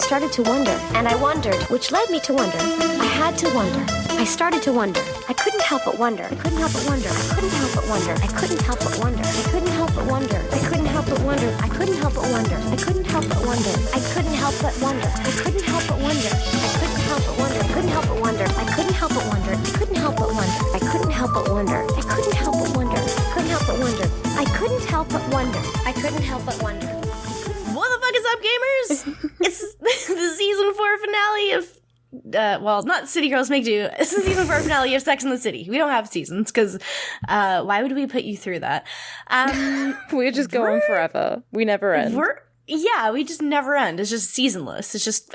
started to wonder, and I wondered, which led me to wonder. I had to wonder. I started to wonder. I couldn't help but wonder. I couldn't help but wonder. I couldn't help but wonder. I couldn't help but wonder. I couldn't help but wonder. I couldn't help but wonder. I couldn't help but wonder. I couldn't help but wonder. I couldn't help but wonder. I couldn't help but wonder. I couldn't help but wonder. I couldn't help but wonder. I couldn't help but wonder. I couldn't help but wonder. I couldn't help but wonder. I couldn't help but wonder. I couldn't help but wonder. I couldn't help but wonder. I couldn't help but wonder. What the fuck is up, gamers? It's the season 4 finale of, well, not City Girls Make Do. It's the season 4 finale of Sex and the City. We don't have seasons, because why would we put you through that? We just go on forever. We never end. We just never end. It's just seasonless. It's just,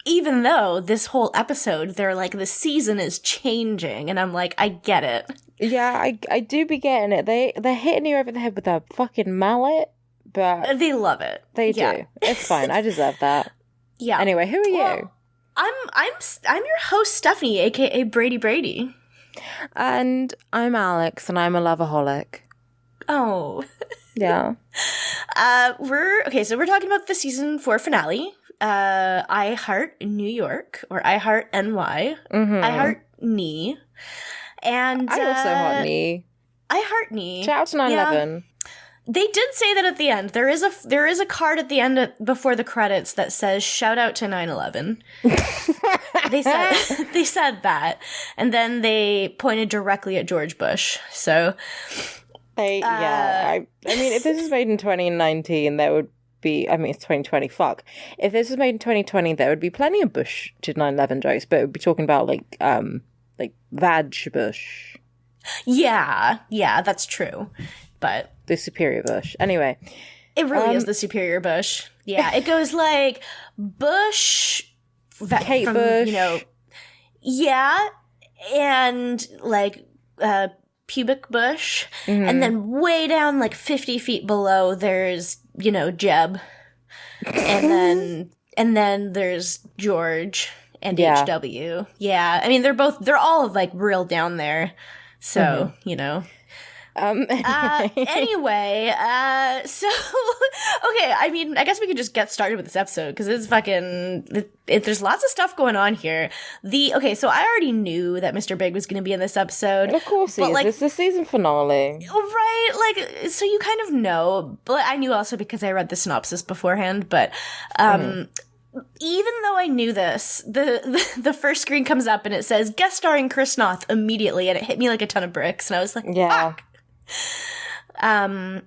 even though this whole episode, they're like, the season is changing, and I'm like, I get it. Yeah, I do be getting it. They're hitting you over the head with a fucking mallet. But they love it. They do. It's fine. I deserve that. Yeah. Anyway, who are you? I'm your host, Stephanie, aka Brady Brady. And I'm Alex, and I'm a loveaholic. Oh. Yeah. We're talking about the season 4 finale. I Heart New York, or I Heart NY. Mm-hmm. I Heart Knee. And I also heart knee. I Heart Knee. Shout out to 9/11. They did say that at the end. There is a card at the end before the credits that says "Shout out to 9/11." They said that, and then they pointed directly at George Bush. So, I mean, if this was made in 2019, there would be. I mean, it's 2020. Fuck. If this was made in 2020, there would be plenty of Bush to 9/11 jokes, but it would be talking about like Vag Bush. Yeah, that's true, but. The superior Bush. Anyway. It really is the superior Bush. Yeah, it goes like Bush, Kate Bush. You know, yeah, and like pubic bush. Mm-hmm. And then way down like 50 feet below there's, you know, Jeb. And then there's George and HW. Yeah. I mean they're all like real down there. So, you know. Anyway, so, okay, I mean, I guess we could just get started with this episode, because it's fucking, there's lots of stuff going on here. So I already knew that Mr. Big was going to be in this episode. Of course he is. Like, it's the season finale. Right, like, so you kind of know, but I knew also because I read the synopsis beforehand, but, even though I knew this, the first screen comes up and it says, guest starring Chris Noth immediately, and it hit me like a ton of bricks, and I was like, fuck! But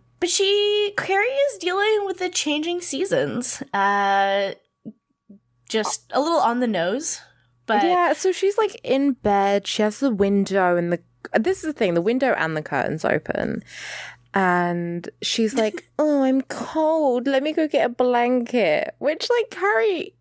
Carrie is dealing with the changing seasons. Just a little on the nose, but yeah. So she's like in bed. She has the window and this is the thing, the window and the curtains open, and she's like, "Oh, I'm cold. Let me go get a blanket." Which, like, Carrie,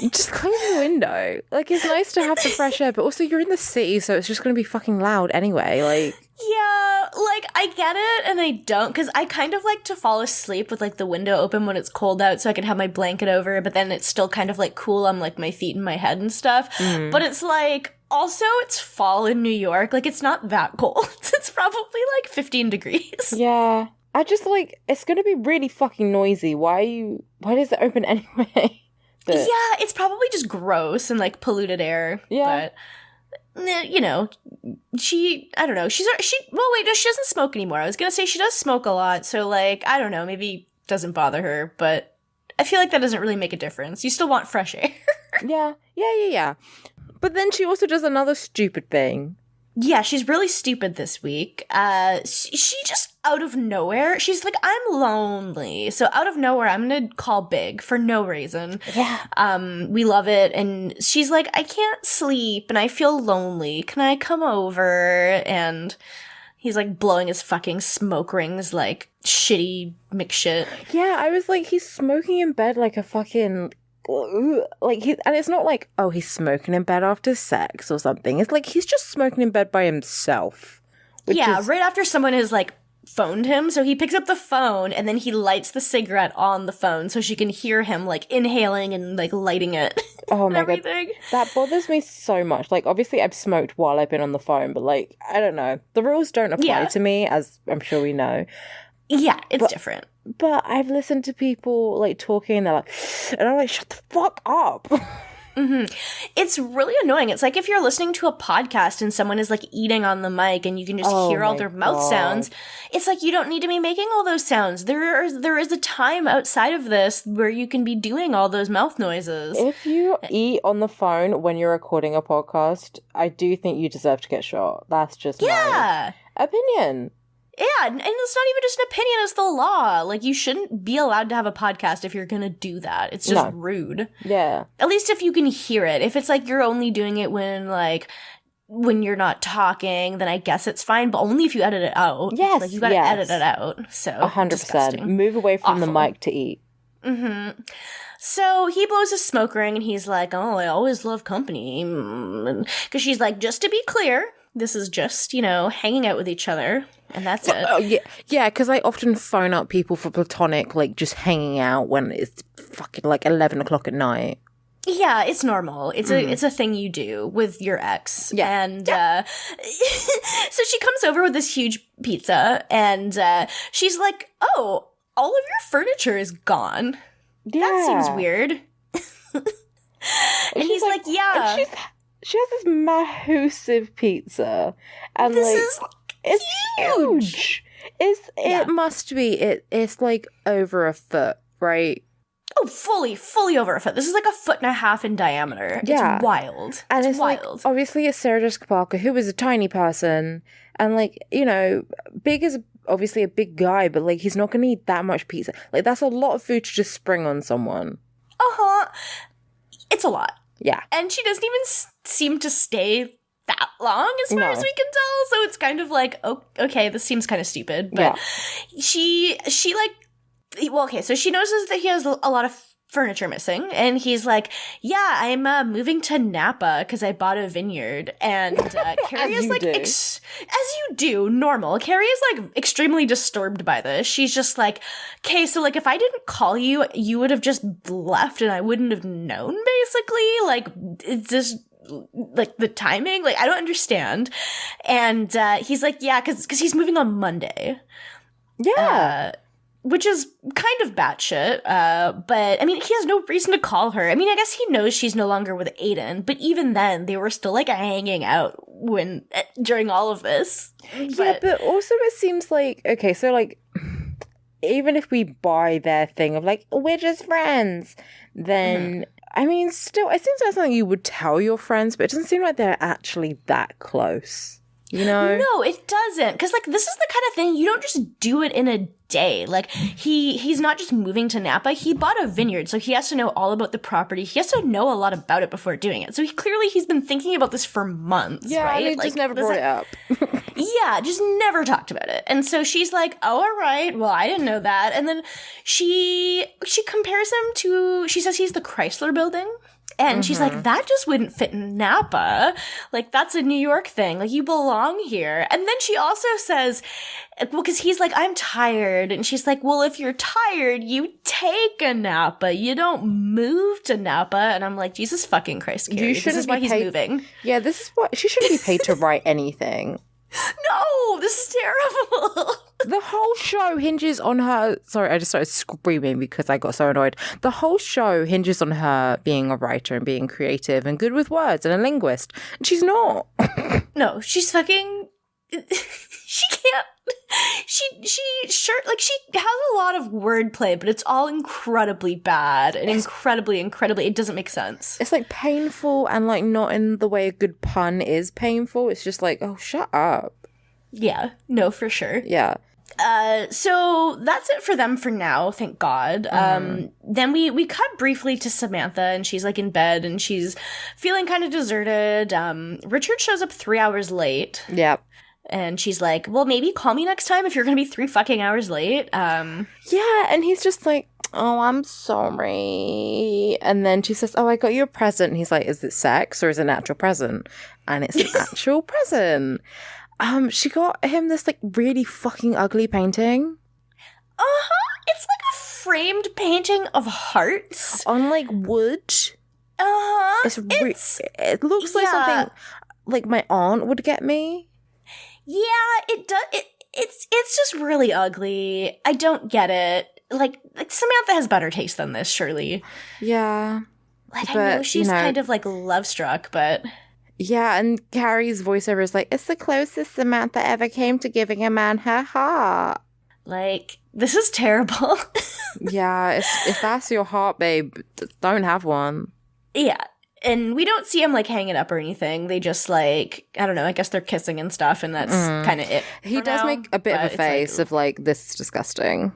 just close the window. Like, it's nice to have the fresh air, but also you're in the city, so it's just going to be fucking loud anyway. Like. Yeah, like, I get it, and I don't, because I kind of like to fall asleep with, like, the window open when it's cold out, so I can have my blanket over, but then it's still kind of, like, cool on, like, my feet and my head and stuff. But it's, like, also, it's fall in New York. Like, it's not that cold. It's probably, like, 15 degrees. Yeah. I just, like, it's gonna be really fucking noisy. Why does it open anyway? Yeah, it's probably just gross and, like, polluted air. Yeah. But, you know, she doesn't smoke anymore. I was gonna say she does smoke a lot, so, like, I don't know, maybe it doesn't bother her, but I feel like that doesn't really make a difference. You still want fresh air. Yeah. But then she also does another stupid thing. Yeah, she's really stupid this week. She just out of nowhere, she's like, I'm lonely. So out of nowhere, I'm gonna call Big for no reason. Yeah. We love it. And she's like, I can't sleep and I feel lonely. Can I come over? And he's like blowing his fucking smoke rings like shitty McShit. Yeah, I was like, he's smoking in bed like a fucking... Like, and it's not like, oh, he's smoking in bed after sex or something. It's like he's just smoking in bed by himself. Yeah, right after someone has, like, phoned him. So he picks up the phone and then he lights the cigarette on the phone so she can hear him, like, inhaling and, like, lighting it. Oh my everything. God. That bothers me so much. Like, obviously I've smoked while I've been on the phone, but, like, I don't know. The rules don't apply to me, as I'm sure we know. Yeah, it's different. But I've listened to people, like, talking, and they're like, and I'm like, shut the fuck up. It's really annoying. It's like if you're listening to a podcast and someone is like eating on the mic and you can just hear all their mouth sounds. It's like you don't need to be making all those sounds. There is a time outside of this where you can be doing all those mouth noises. If you eat on the phone when you're recording a podcast, I do think you deserve to get shot. That's just my opinion. Yeah, and it's not even just an opinion, it's the law. Like, you shouldn't be allowed to have a podcast if you're gonna do that. It's just rude. Yeah. At least if you can hear it. If it's like you're only doing it when you're not talking, then I guess it's fine, but only if you edit it out. Yes, like, you gotta edit it out. So 100%. Disgusting. Move away from the Awful. mic to eat. Mm-hmm. So he blows his smoke ring and he's like, oh, I always love company. Because she's like, just to be clear, this is just, hanging out with each other. And that's it. Oh, yeah, because I often phone up people for platonic, like, just hanging out when it's fucking, like, 11 o'clock at night. Yeah, it's normal. It's a thing you do with your ex. Yeah. And so she comes over with this huge pizza, and she's like, oh, all of your furniture is gone. Yeah. That seems weird. And he's like, yeah. And she has this massive pizza. And, it's huge. It must be. It's like over a foot, right? Oh, fully over a foot. This is like 1.5 feet in diameter. Yeah. It's wild. And it's wild. Like, obviously it's Sarah Jessica Parker, who is a tiny person, and like, big is obviously a big guy, but like he's not gonna eat that much pizza. Like, that's a lot of food to just spring on someone. It's a lot. Yeah. And she doesn't even seem to stay that long as far as we can tell, so it's kind of like, oh, okay, this seems kind of stupid, but she like, well, okay, so she notices that he has a lot of furniture missing, and he's like, yeah, I'm moving to Napa because I bought a vineyard. And Carrie is like, as you do, normal. Carrie is like extremely disturbed by this. She's just like, okay, so like if I didn't call you, you would have just left and I wouldn't have known, basically. Like, it's just like the timing, like I don't understand. And he's like, yeah, because he's moving on Monday. Which is kind of batshit, but I mean, he has no reason to call her. I mean, I guess he knows she's no longer with Aiden, but even then, they were still like hanging out during all of this. But also it seems like, okay, so like, even if we buy their thing of like, we're just friends, then, I mean, still, it seems like something you would tell your friends, but it doesn't seem like they're actually that close. No, it doesn't. Because, like, this is the kind of thing, you don't just do it in a day. Like, he's not just moving to Napa. He bought a vineyard, so he has to know all about the property. He has to know a lot about it before doing it. So he's been thinking about this for months, right? And he just never brought it up. Yeah, just never talked about it. And so she's like, oh, all right, well, I didn't know that. And then she compares him to, she says he's the Chrysler Building. And she's like, that just wouldn't fit in Napa. Like, that's a New York thing. Like, you belong here. And then she also says, well, because he's like, I'm tired. And she's like, well, if you're tired, you take a Napa. You don't move to Napa. And I'm like, Jesus fucking Christ, Carrie. This is why he's moving. Yeah, this is why she shouldn't be paid to write anything. No, this is terrible. The whole show hinges on her. Sorry, I just started screaming because I got so annoyed. The whole show hinges on her being a writer and being creative and good with words and a linguist. And she's not. No, she's fucking. She can't. She has a lot of wordplay, but it's all incredibly bad and incredibly, it doesn't make sense. It's like painful and like not in the way a good pun is painful. It's just like, oh, shut up. Yeah, no, for sure. Yeah. So that's it for them for now, thank God. Then we cut briefly to Samantha, and she's like in bed and she's feeling kind of deserted. Richard shows up 3 hours late. Yep. And she's like, well, maybe call me next time if you're going to be 3 fucking hours late. Yeah, and he's just like, oh, I'm sorry. And then she says, oh, I got you a present. And he's like, is it sex or is it an actual present? And it's an actual present. She got him this, like, really fucking ugly painting. Uh-huh. It's like a framed painting of hearts. On, like, wood. Uh-huh. It looks like something, like, my aunt would get me. Yeah, it does. It's just really ugly. I don't get it. Like Samantha has better taste than this, surely. Yeah. Like, but, I know she's kind of, like, love-struck, but... Yeah, and Carrie's voiceover is like, it's the closest Samantha ever came to giving a man her heart. Like, this is terrible. Yeah, if that's your heart, babe, don't have one. Yeah, and we don't see him, like, hang it up or anything. They just, like, I don't know, I guess they're kissing and stuff, and that's kind of it. He does now, make a bit of a face like, of, like, this is disgusting.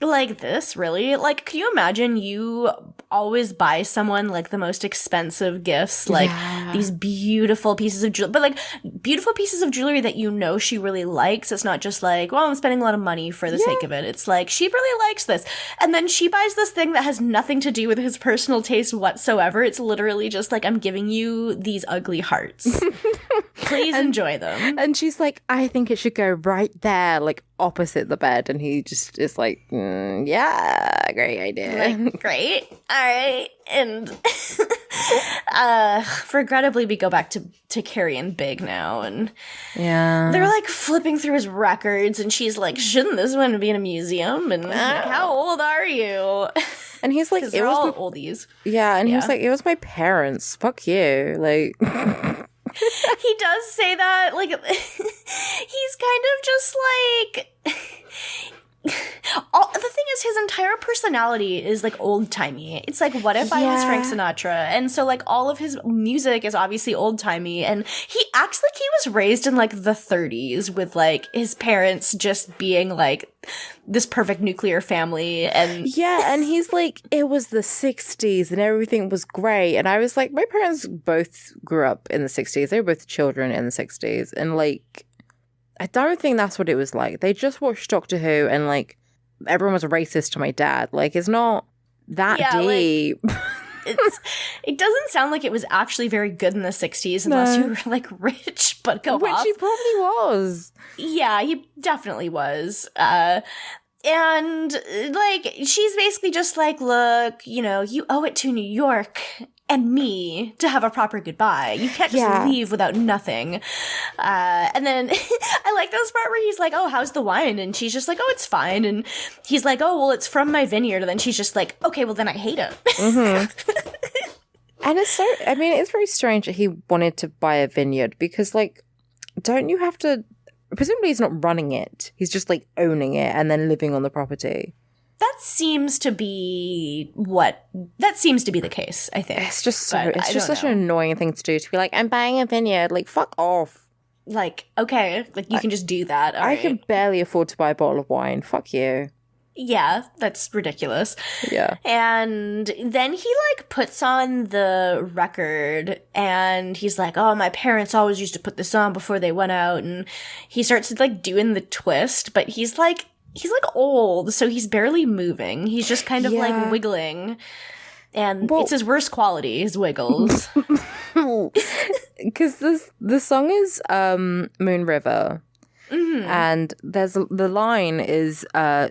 Like this, really? Like, could you imagine you always buy someone, like, the most expensive gifts, like, these beautiful pieces of jewelry, but, like, beautiful pieces of jewelry that you know she really likes. It's not just like, well, I'm spending a lot of money for the sake of it. It's like, she really likes this. And then she buys this thing that has nothing to do with his personal taste whatsoever. It's literally just like, I'm giving you these ugly hearts. Please enjoy them. And she's like, I think it should go right there, like, opposite the bed. And he just is like, yeah, great idea. Like, great. All right. And regrettably, we go back to Carrie and Big now. And they're, like, flipping through his records. And she's like, shouldn't this one be in a museum? And like, how old are you? And he's like, it was all oldies. Yeah, and he was like, it was my parents. Fuck you. Like... He does say that, like, he's kind of just like, the thing is, his entire personality is, like, old-timey. It's like, what if I was Frank Sinatra? And so, like, all of his music is obviously old-timey, and he acts like he was raised in, like, the 30s with, like, his parents just being, like, this perfect nuclear family. And yeah, and he's like, it was the 60s and everything was great. And I was like, my parents both grew up in the 60s. They were both children in the 60s. And, like, I don't think that's what it was like. They just watched Doctor Who and, like, everyone was racist to my dad. Like, it's not that deep. Like, it doesn't sound like it was actually very good in the 60s unless you were, like, rich, but go Which off. he probably was. Yeah, he definitely was. And, like, she's basically just like, look, you know, you owe it to New York and me to have a proper goodbye. You can't just leave without nothing. And then I like this part where he's like, oh, how's the wine? And she's just like, oh, it's fine. And he's like, oh, well, it's from my vineyard. And then she's just like, okay, well, then I hate it. And it's so, I mean, it's very strange that he wanted to buy a vineyard because, like, don't you have to, presumably he's not running it. He's just, like, owning it and then living on the property. That seems to be the case, I think. It's just so, it's just such an annoying thing to do, to be like, I'm buying a vineyard. Like, fuck off. Like, okay, like, you can just do that. I can barely afford to buy a bottle of wine. Fuck you. Yeah, that's ridiculous. Yeah. And then he, like, puts on the record and he's like, oh, my parents always used to put this on before they went out. And he starts, like, doing the twist, but he's old, so he's barely moving. He's just kind of, like, wiggling. And it's his worst quality, his wiggles. Because the song is Moon River. Mm-hmm. And the line is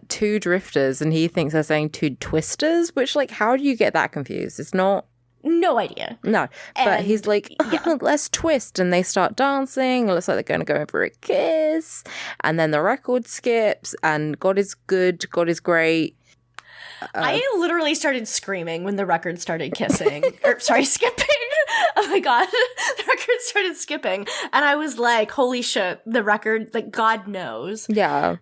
two drifters, and he thinks they're saying two twisters, which, like, how do you get that confused? It's not. No idea. No. But he's like, let's twist. And they start dancing. It looks like they're going to go in for a kiss. And then the record skips. And God is good. God is great. I literally started screaming when the record started skipping. Oh my God. The record started skipping. And I was like, holy shit, the record, like, God knows. Yeah.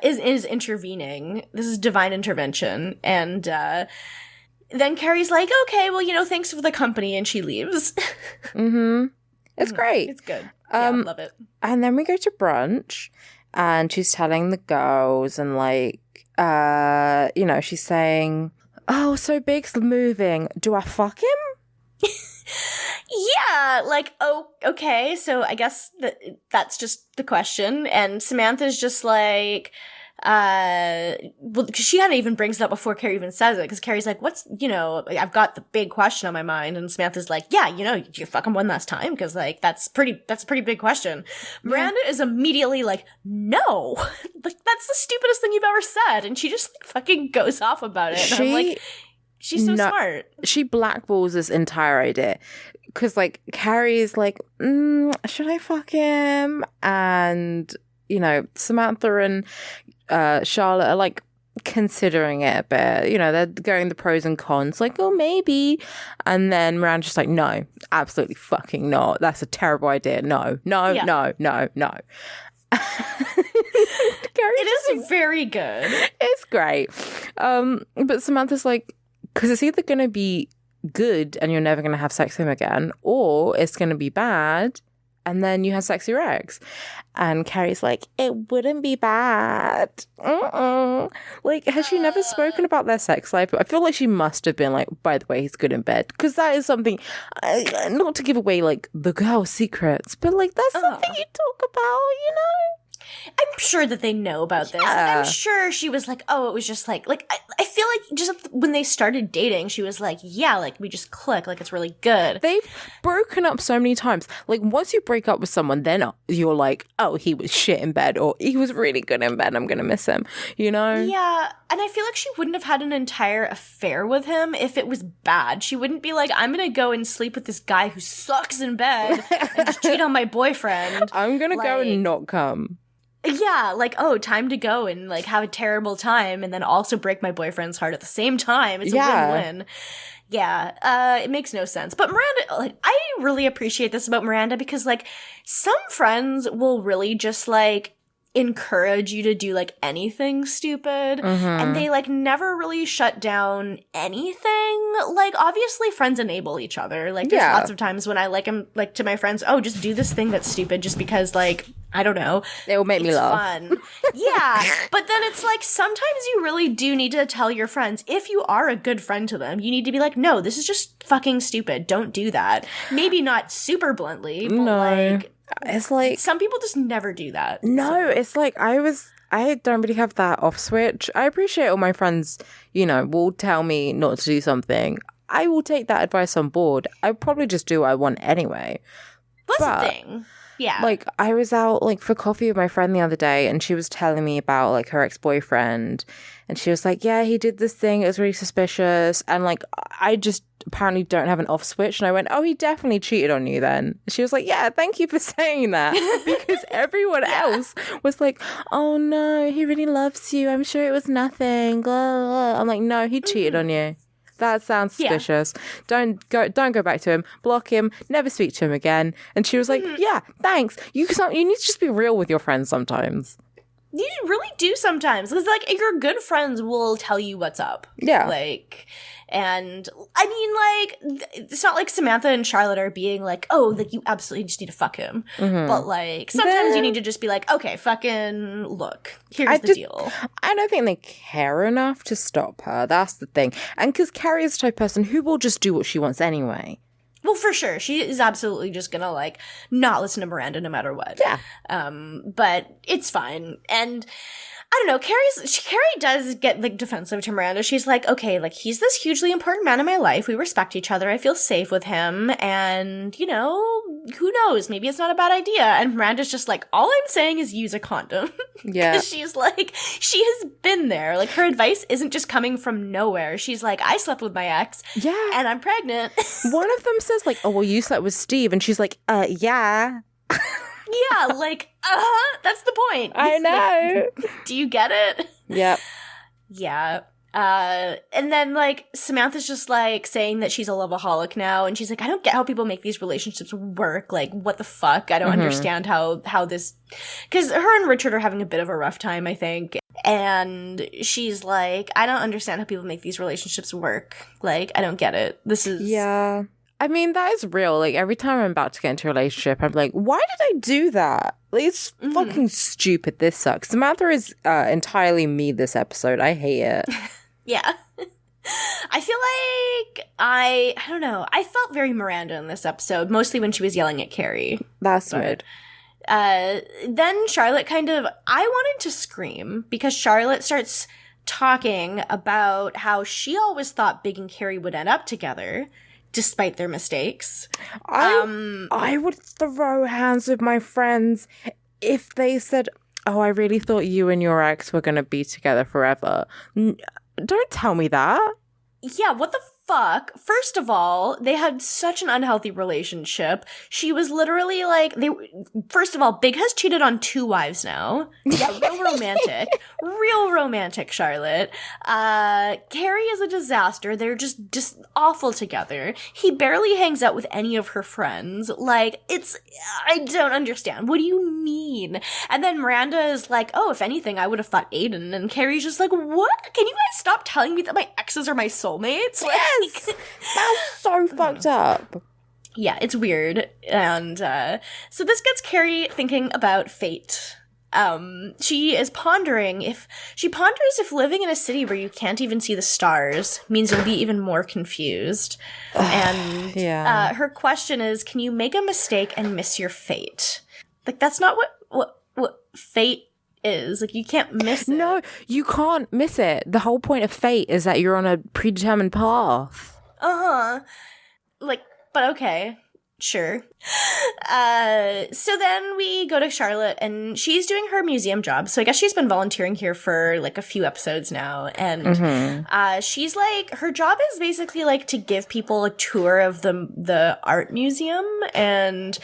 Is intervening. This is divine intervention. And, then Carrie's like, okay, well, you know, thanks for the company, and she leaves. Mm-hmm. It's great. It's good. Yeah, I love it. And then we go to brunch, and she's telling the girls, and, like, you know, she's saying, oh, so Big's moving. Do I fuck him? Yeah, like, oh, okay, so I guess that's just the question. And Samantha's just like, well, because she kind of even brings it up before Carrie even says it, because Carrie's like, what's, you know, I've got the big question on my mind, and Samantha's like, yeah, you know, did you fuck him one last time? Because, like, that's a pretty big question. Miranda is immediately like, no, like, that's the stupidest thing you've ever said, and she just, like, fucking goes off about it, and I'm like, she's so smart. She blackballs this entire idea. Because, like, Carrie is like, should I fuck him? And, you know, Samantha and Charlotte are like considering it a bit. You know, they're going the pros and cons, like, oh, maybe. And then Miranda's just like, no, absolutely fucking not. That's a terrible idea. No. It is very good. It's great. But Samantha's like, because it's either going to be good and you're never going to have sex with him again, or it's going to be bad and then you have sex with your ex. And Carrie's like, it wouldn't be bad. Like, has she never spoken about their sex life? I feel like she must have been like, by the way, he's good in bed. Because that is something, not to give away like the girl secrets, but like that's something you talk about, you know? I'm sure that they know about this. Yeah. I'm sure she was like, oh, it was just like I feel like just when they started dating, she was like, yeah, like we just click, like it's really good. They've broken up so many times. Like once you break up with someone, then you're like, oh, he was shit in bed, or he was really good in bed, I'm gonna miss him, you know? Yeah, and I feel like she wouldn't have had an entire affair with him if it was bad. She wouldn't be like, I'm gonna go and sleep with this guy who sucks in bed and just cheat on my boyfriend. I'm gonna go and not come. Yeah, like, oh, time to go and, like, have a terrible time and then also break my boyfriend's heart at the same time. It's a win-win. Yeah, it makes no sense. But Miranda, like, I really appreciate this about Miranda because, like, some friends will really just, like, encourage you to do, like, anything stupid. And they, like, never really shut down anything. Like, obviously, friends enable each other. Like, there's lots of times when I, like, am, like, to my friends, oh, just do this thing that's stupid just because, like, I don't know. It will make me laugh. Fun. Yeah. But then it's like, sometimes you really do need to tell your friends, if you are a good friend to them, you need to be like, no, this is just fucking stupid. Don't do that. Maybe not super bluntly, but like, it's like, some people just never do that. No, it's like, I don't really have that off switch. I appreciate all my friends, you know, will tell me not to do something. I will take that advice on board. I probably just do what I want anyway. That's the thing. Yeah. Like, I was out, like, for coffee with my friend the other day, and she was telling me about, like, her ex-boyfriend. And she was like, yeah, he did this thing. It was really suspicious. And, like, I just apparently don't have an off switch. And I went, oh, he definitely cheated on you then. She was like, yeah, thank you for saying that. Because everyone else was like, oh, no, he really loves you. I'm sure it was nothing. Blah, blah. I'm like, no, he cheated on you. That sounds suspicious. Don't go back to him. Block him. Never speak to him again. And she was like, yeah, thanks. You need to just be real with your friends sometimes. You really do sometimes. Because, like, your good friends will tell you what's up. Yeah. Like, and, I mean, like, it's not like Samantha and Charlotte are being like, oh, like, you absolutely just need to fuck him. But, like, sometimes you need to just be like, okay, fucking look. Here's the deal. I don't think they care enough to stop her. That's the thing. And because Carrie is the type of person who will just do what she wants anyway. Well, for sure. She is absolutely just gonna, like, not listen to Miranda no matter what. Yeah. But it's fine. And I don't know, Carrie does get, like, defensive to Miranda. She's like, okay, like, he's this hugely important man in my life. We respect each other. I feel safe with him. And, you know, who knows? Maybe it's not a bad idea. And Miranda's just like, all I'm saying is use a condom. Yeah. Because she's like, she has been there. Like, her advice isn't just coming from nowhere. She's like, I slept with my ex. Yeah. And I'm pregnant. One of them says, like, oh, well, you slept with Steve. And she's like, yeah. Yeah, like, that's the point. I know. Do you get it? Yep. Yeah. And then, like, Samantha's just, like, saying that she's a loveaholic now, and she's like, I don't get how people make these relationships work. Like, what the fuck? I don't understand how this... Because her and Richard are having a bit of a rough time, I think. And she's like, I don't understand how people make these relationships work. Like, I don't get it. This is... Yeah. I mean, that is real. Like, every time I'm about to get into a relationship, I'm like, why did I do that? Like, it's fucking stupid. This sucks. Samantha is entirely me this episode. I hate it. Yeah. I feel like I don't know. I felt very Miranda in this episode, mostly when she was yelling at Carrie. That's good. Then Charlotte I wanted to scream because Charlotte starts talking about how she always thought Big and Carrie would end up together, despite their mistakes. I would throw hands with my friends if they said, oh, I really thought you and your ex were going to be together forever. Don't tell me that. Yeah, what the fuck? First of all, they had such an unhealthy relationship. She was literally like, first of all, Big has cheated on 2 wives now. Yeah, real romantic, Charlotte. Carrie is a disaster. They're just awful together. He barely hangs out with any of her friends. Like, I don't understand. What do you mean? And then Miranda is like, oh, if anything, I would have thought Aiden. And Carrie's just like, what? Can you guys stop telling me that my exes are my soulmates? Like, Yes! That's so fucked up. Yeah, it's weird. And so this gets Carrie thinking about fate. She ponders if living in a city where you can't even see the stars means you'll be even more confused. And her question is, can you make a mistake and miss your fate? Like, that's not what fate is. Like, you can't miss it. No, you can't miss it. The whole point of fate is that you're on a predetermined path. Like, but okay. Sure. So then we go to Charlotte, and she's doing her museum job. So I guess she's been volunteering here for like a few episodes now. And she's like, her job is basically like to give people a tour of the art museum, and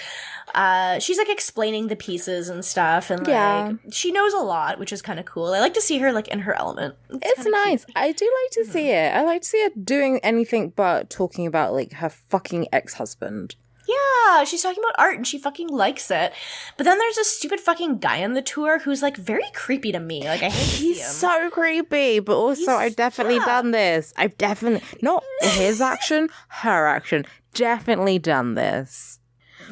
she's like explaining the pieces and stuff, and like she knows a lot, which is kind of cool. I like to see her like in her element. It's nice. Cute. I do like to see it. I like to see her doing anything but talking about like her fucking ex-husband. Yeah, she's talking about art and she fucking likes it. But then there's this stupid fucking guy on the tour who's like very creepy to me. Like, I hate to see him. He's so creepy, but also I've definitely done this. I've definitely, not his action, her action. Definitely done this.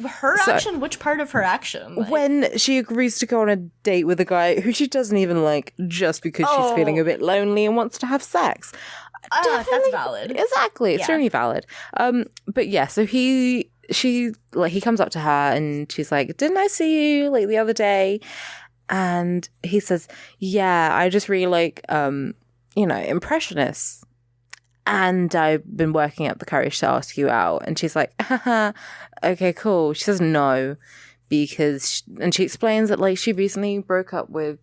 Her action? Which part of her action? Like, when she agrees to go on a date with a guy who she doesn't even like just because she's feeling a bit lonely and wants to have sex. That's valid. Exactly. It's really valid. But yeah, so he comes up to her and she's like, didn't I see you like the other day? And he says, yeah, I just really like, impressionists. And I've been working up the courage to ask you out. And she's like, haha, okay, cool. She says no because, and she explains that like she recently broke up with,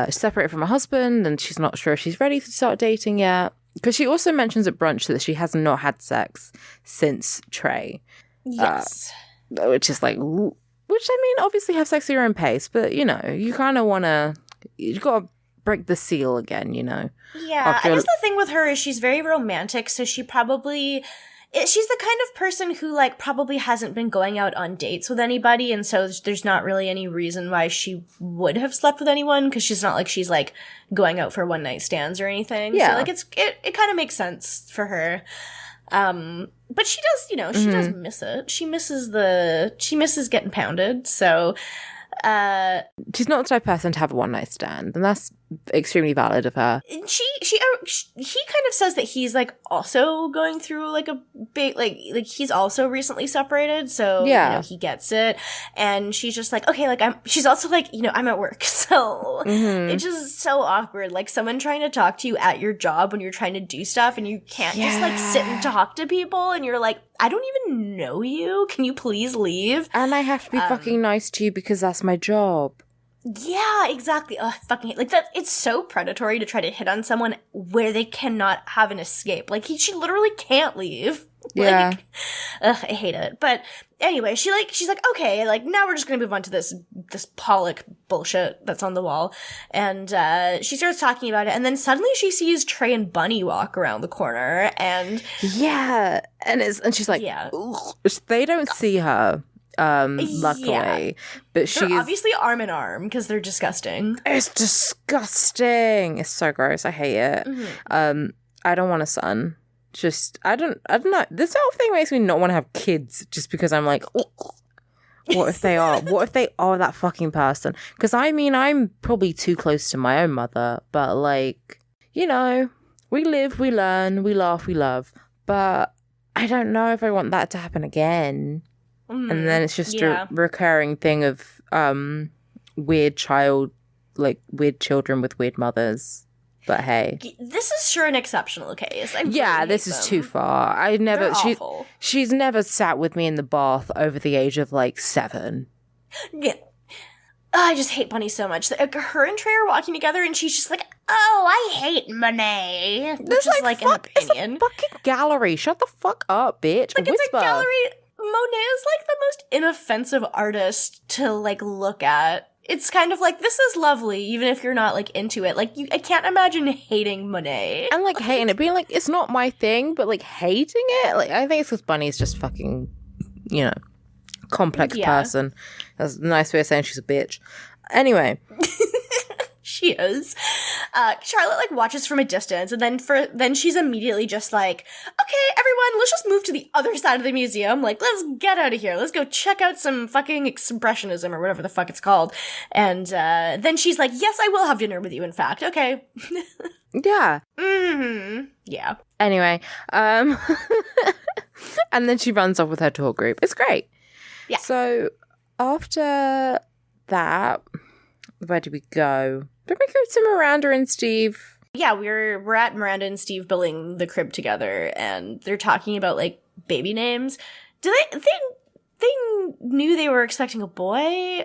separated from her husband and she's not sure if she's ready to start dating yet. Because she also mentions at brunch that she has not had sex since Trey. Yes. Which is like, which I mean, obviously have sex at your own pace, but you know, you kind of want to, you've got to break the seal again, you know? Yeah, I guess the thing with her is she's very romantic, so she's the kind of person who like probably hasn't been going out on dates with anybody, and so there's not really any reason why she would have slept with anyone, because she's not like she's like going out for one night stands or anything. Yeah. So like it kind of makes sense for her. But she does, she does miss it. She misses getting pounded. So, she's not the type of person to have a one night stand, and that's extremely valid of her. He kind of says that he's like also going through like a big like he's also recently separated, so he gets it. And she's just like, okay, like she's also like, I'm at work, so it's just so awkward, like someone trying to talk to you at your job when you're trying to do stuff and you can't just like sit and talk to people, and you're like, I don't even know you, can you please leave? And I have to be fucking nice to you because that's my job. Yeah, exactly. Ugh, fucking like that. It's so predatory to try to hit on someone where they cannot have an escape. Like she literally can't leave. Yeah. Like, ugh, I hate it. But anyway, she's like, okay, like now we're just gonna move on to this Pollock bullshit that's on the wall, and she starts talking about it, and then suddenly she sees Trey and Bunny walk around the corner, and and she's like, they don't see her. Luckily, but she's obviously arm in arm because they're disgusting. It's disgusting. It's so gross. I hate it. I don't want a son. Just I don't know. This whole thing makes me not want to have kids just because I'm like, what if they are? What if they are that fucking person? Because I mean, I'm probably too close to my own mother, but like, we live, we learn, we laugh, we love. But I don't know if I want that to happen again. And then it's just a recurring thing of weird children with weird mothers. But hey, this is sure an exceptional case. This is too far. She's never sat with me in the bath over the age of like 7. Yeah. I just hate Bunny so much. Like, her and Trey are walking together, and she's just like, "Oh, I hate Monet," which There's is like an opinion. It's a fucking gallery. Shut the fuck up, bitch. Like, Whisper. it's a gallery. Monet is like the most inoffensive artist to like look at. It's kind of like, this is lovely, even if you're not like into it. Like, I can't imagine hating Monet. And like hating it, being like, it's not my thing, but like hating it. Like, I think it's because Bunny's just fucking, you know, complex person. That's a nice way of saying she's a bitch. Anyway. She is. Charlotte like watches from a distance, and then she's immediately just like, "Okay, everyone, let's just move to the other side of the museum. Like, let's get out of here. Let's go check out some fucking expressionism or whatever the fuck it's called." And then she's like, "Yes, I will have dinner with you. In fact, okay." Yeah. Yeah. Anyway, and then she runs off with her tour group. It's great. Yeah. So after that, where do we go? Don't we go to Miranda and Steve? Yeah, we're at Miranda and Steve building the crib together, and they're talking about like baby names. Do they knew they were expecting a boy?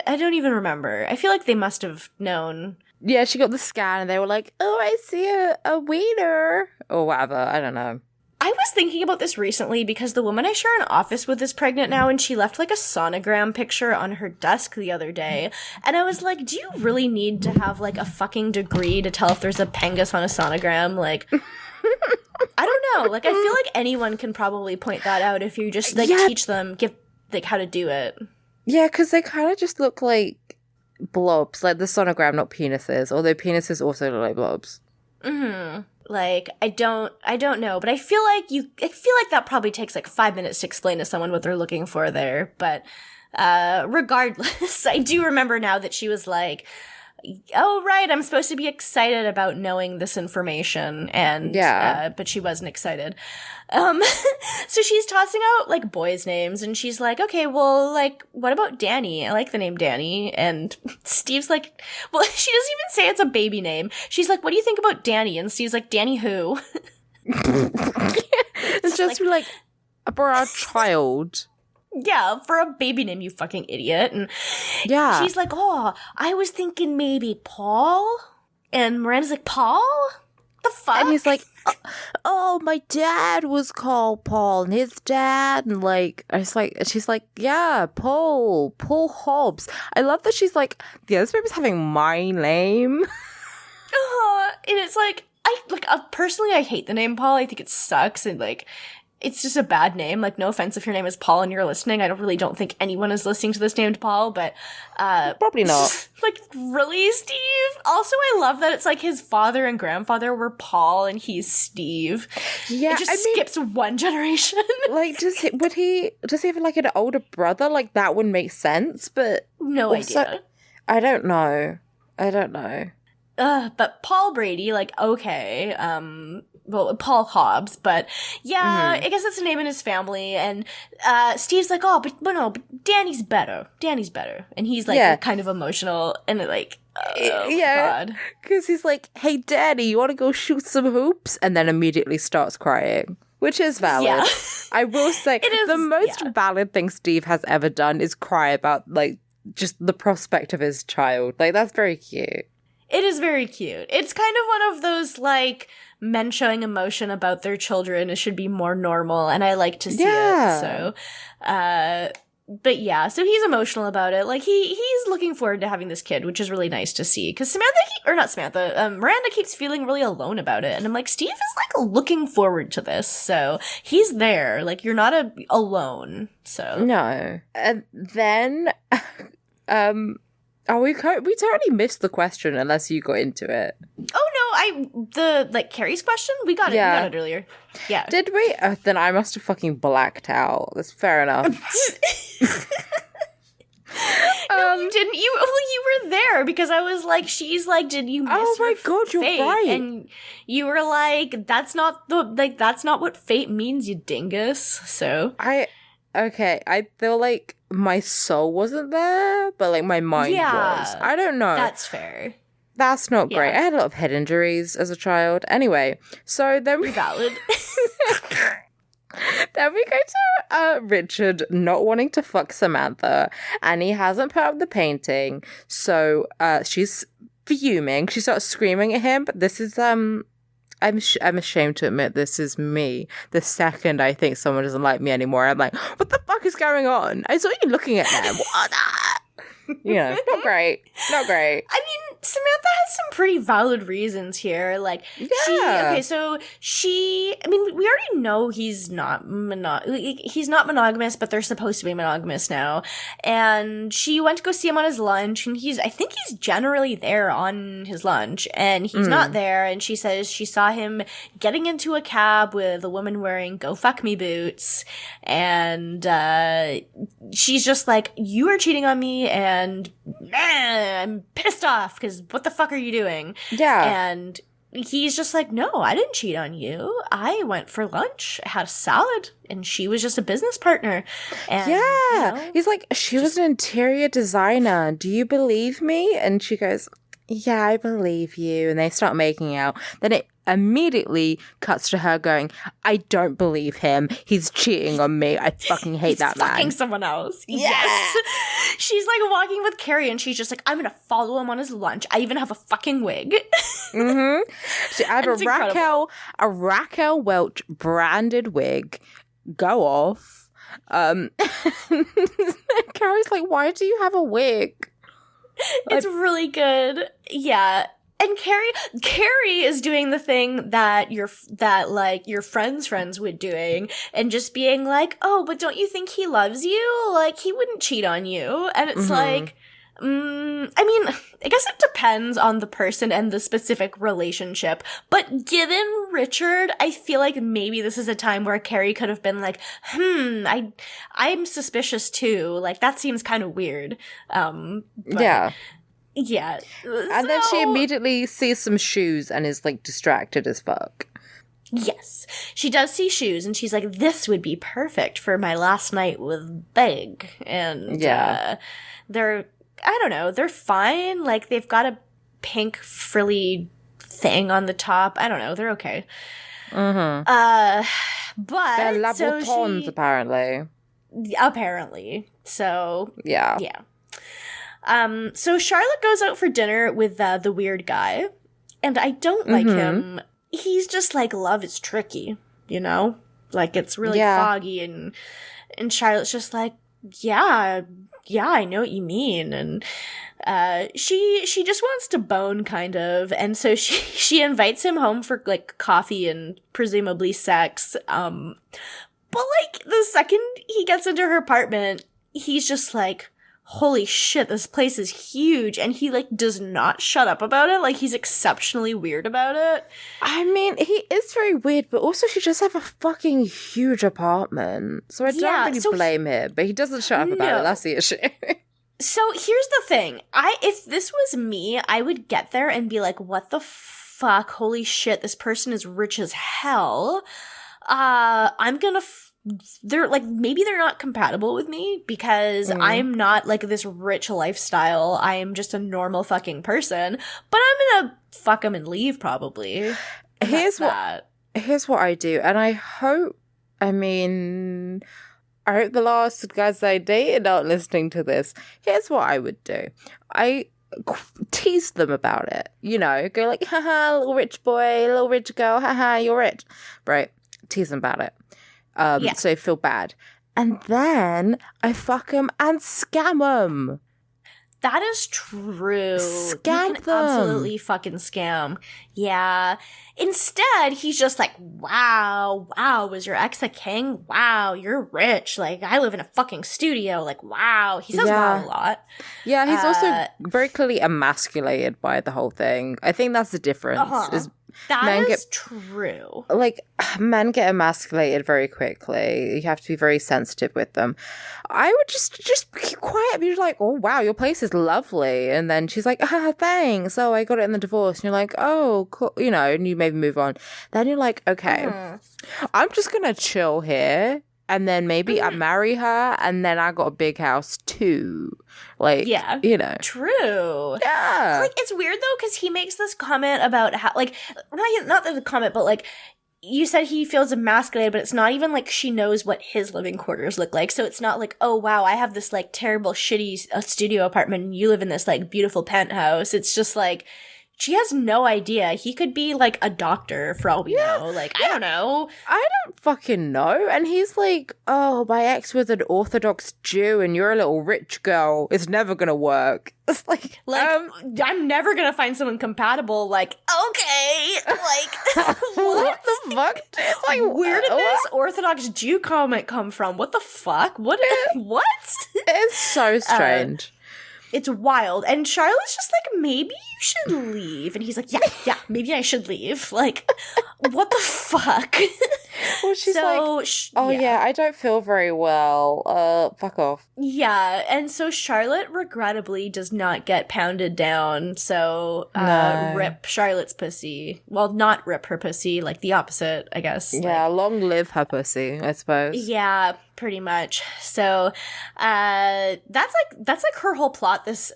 I don't even remember. I feel like they must have known. Yeah, she got the scan, and they were like, "Oh, I see a wiener," or whatever. I don't know. I was thinking about this recently because the woman I share an office with is pregnant now, and she left like a sonogram picture on her desk the other day. And I was like, do you really need to have like a fucking degree to tell if there's a pengus on a sonogram? Like, I don't know. Like, I feel like anyone can probably point that out if you just like teach them, give like how to do it. Yeah, because they kind of just look like blobs, like the sonogram, not penises. Although penises also look like blobs. Mm-hmm. Like, I don't know, but I feel like that probably takes like 5 minutes to explain to someone what they're looking for there. But regardless, I do remember now that she was like, "Oh, right, I'm supposed to be excited about knowing this information," and but she wasn't excited. So she's tossing out like boys' names, and she's like, "Okay, well, like, what about Danny? I like the name Danny." And Steve's like, "Well," she doesn't even say it's a baby name. She's like, "What do you think about Danny?" And Steve's like, "Danny who?" It's just like for our child. Yeah, for a baby name, you fucking idiot. And yeah, she's like, "Oh, I was thinking maybe Paul." And Miranda's like, "Paul? The fuck?" And he's like, "Oh, my dad was called Paul, and his dad," and like, she's like, "Yeah, Paul Hobbs." I love that she's like, "Yeah, this baby's having my name." And it's like, personally, I hate the name Paul. I think it sucks, and like, it's just a bad name. Like, no offense if your name is Paul and you're listening. I don't think anyone is listening to this named Paul, but probably not. Like, really, Steve? Also, I love that it's like his father and grandfather were Paul and he's Steve. Yeah, it just skips one generation. Like, does he have like an older brother? Like, that would make sense, but no idea. I don't know. But Paul Brady, like, okay, well, Paul Hobbs, but yeah, I guess that's a name in his family, and Steve's like, "Oh, but Danny's better. And he's like kind of emotional, and like, God. Because he's like, "Hey, Daddy, you want to go shoot some hoops?" And then immediately starts crying, which is valid. Yeah. I will say, the most valid thing Steve has ever done is cry about, like, just the prospect of his child. Like, that's very cute. It is very cute. It's kind of one of those, like, men showing emotion about their children. It should be more normal, and I like to see it. So, but yeah, so he's emotional about it. Like, he's looking forward to having this kid, which is really nice to see. Because Miranda keeps feeling really alone about it. And I'm like, Steve is, like, looking forward to this. So he's there. Like, you're not alone. So. No. And then, we totally missed the question unless you got into it. Oh no, Carrie's question? We got it earlier. Yeah. Did we? Then I must have fucking blacked out. That's fair enough. No, you didn't. You were there because I was like, she's like, "Did you miss Oh my God, you're fate?" right. And you were like, that's not what fate means, you dingus. So I feel like my soul wasn't there, but like my mind was. I don't know. That's fair. That's not great. I had a lot of head injuries as a child. Anyway, so then Valid. Then we go to Richard not wanting to fuck Samantha, and he hasn't put up the painting, so she's fuming. She starts screaming at him, but this is I'm ashamed to admit this is me. The second I think someone doesn't like me anymore, I'm like, what the fuck is going on? I saw you looking at them. What? You know, not great. Not great. I mean, Samantha has some pretty valid reasons here. Like, we already know he's not monogamous, but they're supposed to be monogamous now. And she went to go see him on his lunch, and I think he's generally there on his lunch, and he's not there. And she says she saw him getting into a cab with a woman wearing "Go Fuck Me" boots, and she's just like, "You are cheating on me, and I'm pissed off because what the fuck are you doing?" Yeah. And he's just like, "No, I didn't cheat on you. I went for lunch, I had a salad, and she was just a business partner." And, He's like, "She was an interior designer. Do you believe me?" And she goes, "Yeah, I believe you." And they start making out. Then it immediately cuts to her going, "I don't believe him. He's cheating on me. I fucking hate that man." Fucking someone else. Yes. She's like walking with Carrie, and she's just like, "I'm gonna follow him on his lunch. I even have a fucking wig." She had a Raquel Welch branded wig. Go off. Carrie's like, "Why do you have a wig?" It's really good. Yeah. And Carrie is doing the thing that your friends would doing, and just being like, "Oh, but don't you think he loves you? Like, he wouldn't cheat on you." And it's like, I mean, I guess it depends on the person and the specific relationship. But given Richard, I feel like maybe this is a time where Carrie could have been like, I'm suspicious too. Like, that seems kind of weird. Yeah. Yeah. And then she immediately sees some shoes and is like distracted as fuck. Yes. She does see shoes, and she's like, "This would be perfect for my last night with Big." And they're, I don't know, they're fine. Like, they've got a pink frilly thing on the top. I don't know, they're okay. But they're Louboutins, apparently. Apparently. So yeah. So Charlotte goes out for dinner with the weird guy, and I don't like him. He's just like, love is tricky, you know? Like, it's really foggy, and Charlotte's just like, yeah, I know what you mean. And she just wants to bone, kind of, and so she invites him home for like coffee and presumably sex. But like, the second he gets into her apartment, he's just like, "Holy shit, this place is huge," and he like does not shut up about it. Like, he's exceptionally weird about it. I mean, he is very weird, but also she just have a fucking huge apartment, so I don't really blame him. But he doesn't shut up about it. That's the issue. So here's the thing: if this was me, I would get there and be like, "What the fuck? Holy shit, this person is rich as hell." I'm gonna. They're like, maybe they're not compatible with me because I'm not like this rich lifestyle. I am just a normal fucking person, but I'm gonna fuck him and leave probably. Here's what I do, and I hope the last guys I dated aren't listening to this. Here's what I would do. I tease them about it, you know, go like, "Haha, little rich boy, little rich girl, haha, you're rich," right? Tease them about it. So I feel bad. And then I fuck them and scam them. That is true. Scam you can them. Absolutely fucking scam. Yeah. Instead, he's just like, wow, was your ex a king? Wow, you're rich. Like, I live in a fucking studio. Like, wow. He says wow a lot. Yeah, he's also very clearly emasculated by the whole thing. I think that's the difference. That is true. Like, men get emasculated very quickly. You have to be very sensitive with them. I would just keep quiet. Be like, "Oh, wow, your place is lovely." And then she's like, "Thanks. Oh, I got it in the divorce." And you're like, "Oh, cool." You know, and you maybe move on. Then you're like, "Okay, I'm just going to chill here. And then maybe I marry her, and then I got a big house too." Like, you know. True. Yeah. Like, it's weird though, because he makes this comment about how, like, not the comment, but like, you said he feels emasculated, but it's not even like she knows what his living quarters look like. So it's not like, oh, wow, I have this like terrible, shitty studio apartment and you live in this like beautiful penthouse. It's just like, she has no idea. He could be like a doctor for all we know. Like, I don't know. I don't fucking know. And he's like, oh, my ex was an Orthodox Jew and you're a little rich girl. It's never going to work. It's like I'm never going to find someone compatible. Like, okay. Like, what the fuck? It's like, where did this Orthodox Jew comment come from? What the fuck? What? It's so strange. It's wild. And Charlotte's just like, maybe you should leave. And he's like, yeah, maybe I should leave. Like, what the fuck? Well, she's I don't feel very well. Fuck off. Yeah, and so Charlotte regrettably does not get pounded down. So, rip Charlotte's pussy. Well, not rip her pussy, like the opposite, I guess. Yeah, long live her pussy, I suppose. Yeah, pretty much. So, that's like her whole plot this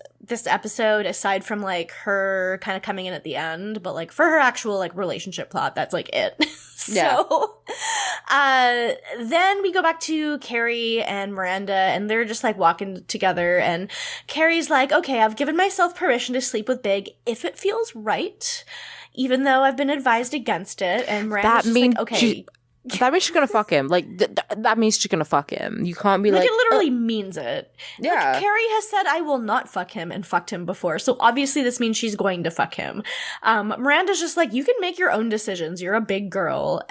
episode, aside from like her kind of coming in at the end, but like for her actual like relationship plot, that's like it. So, then we go back to Carrie and Miranda, and they're just like walking together, and Carrie's like, okay, I've given myself permission to sleep with Big if it feels right, even though I've been advised against it. And Miranda's just like, okay. That means she's gonna fuck him. Like, that means she's gonna fuck him. You can't be like... it literally means it. Yeah. Like, Carrie has said, I will not fuck him, and fucked him before. So obviously this means she's going to fuck him. Miranda's just like, you can make your own decisions. You're a big girl.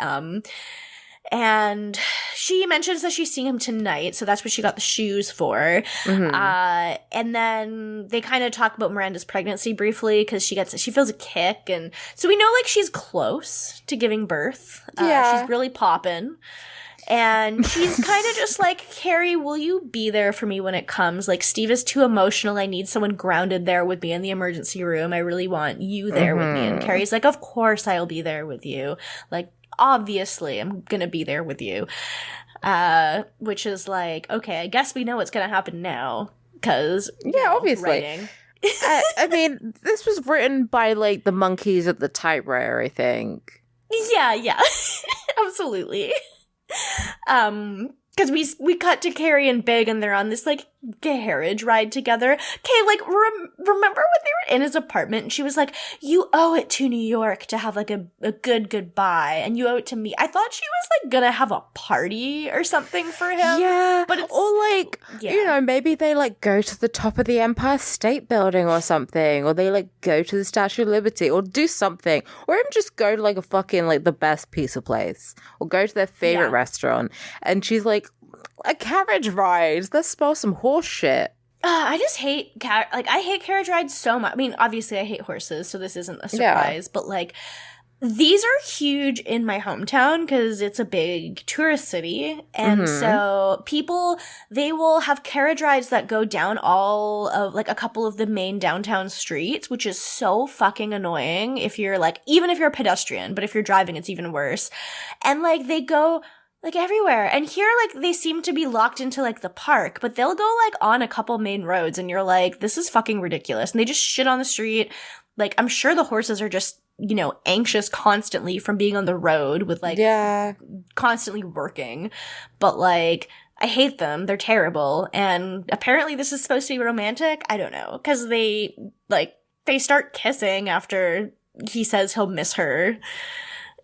And she mentions that she's seeing him tonight, so that's what she got the shoes for. Mm-hmm. And then they kind of talk about Miranda's pregnancy briefly, because she feels a kick, and so we know like she's close to giving birth. She's really popping. And she's kind of just like, Carrie, will you be there for me when it comes? Like, Steve is too emotional. I need someone grounded there with me in the emergency room. I really want you there with me. And Carrie's like, of course I'll be there with you. Like, obviously I'm gonna be there with you. Which is like, okay, I guess we know what's gonna happen now, because obviously writing. I mean, this was written by like the monkeys at the typewriter, I think. Yeah. Absolutely. Because we cut to Carrie and Big, and they're on this like carriage ride together. Okay, like remember when they were in his apartment and she was like, you owe it to New York to have like a good goodbye, and you owe it to me. I thought she was like gonna have a party or something for him. Yeah, but you know, maybe they like go to the top of the Empire State Building or something, or they like go to the Statue of Liberty, or do something, or even just go to like a fucking like the best pizza place, or go to their favorite restaurant. And she's like, a carriage ride? Let's spell some horse shit. I just hate I hate carriage rides so much. I mean, obviously I hate horses, so this isn't a surprise, but like these are huge in my hometown because it's a big tourist city. And so people, they will have carriage rides that go down all of like a couple of the main downtown streets, which is so fucking annoying if you're like, even if you're a pedestrian, but if you're driving, it's even worse. And like they go like everywhere. And here, like, they seem to be locked into, like, the park, but they'll go, like, on a couple main roads, and you're like, this is fucking ridiculous. And they just shit on the street. Like, I'm sure the horses are just, you know, anxious constantly from being on the road with, like, constantly working. But, like, I hate them. They're terrible. And apparently this is supposed to be romantic. I don't know. Because they start kissing after he says he'll miss her.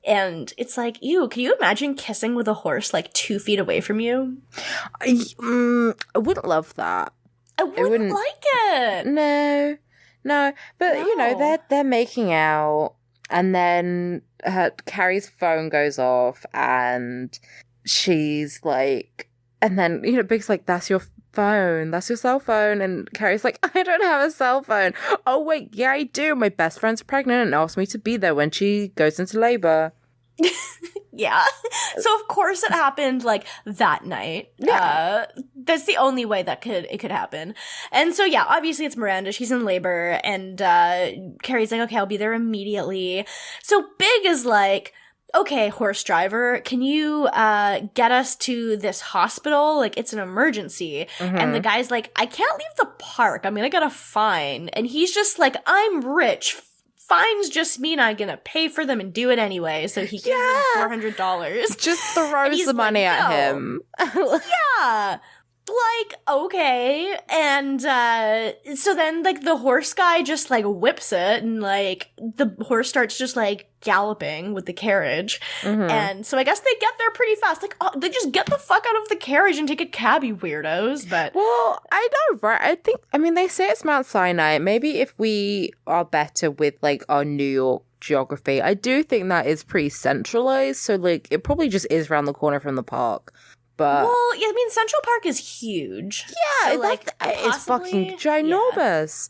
And it's like, ew, can you imagine kissing with a horse like 2 feet away from you? I wouldn't love that. I wouldn't like it. No. But, you know, they're making out, and then Carrie's phone goes off, and she's like, and then, you know, Big's like, that's your phone. That's your cell phone. And Carrie's like, I don't have a cell phone. Oh, wait, yeah, I do. My best friend's pregnant and asked me to be there when she goes into labor. Yeah. So, of course, it happened, like, that night. Yeah. That's the only way that it could happen. And so, yeah, obviously it's Miranda. She's in labor. And Carrie's like, okay, I'll be there immediately. So Big is like, okay, horse driver, can you get us to this hospital? Like, it's an emergency. And the guy's like, I can't leave the park. I mean, I got a fine. And he's just like, I'm rich. fines just mean I'm gonna pay for them and do it anyway. So he gives him $400. Just throws the money at him. Yeah. Like, okay. And so then, like, the horse guy just, like, whips it, and, like, the horse starts just, like, galloping with the carriage. And so I guess they get there pretty fast. Like, oh, they just get the fuck out of the carriage and take a cab, you weirdos. But Well, I know, right? I mean, they say it's Mount Sinai. Maybe if we are better with, like, our New York geography, I do think that is pretty centralized. So, like, it probably just is around the corner from the park. But well, yeah, I mean, Central Park is huge. Yeah, so, like, it's fucking possibly- ginormous.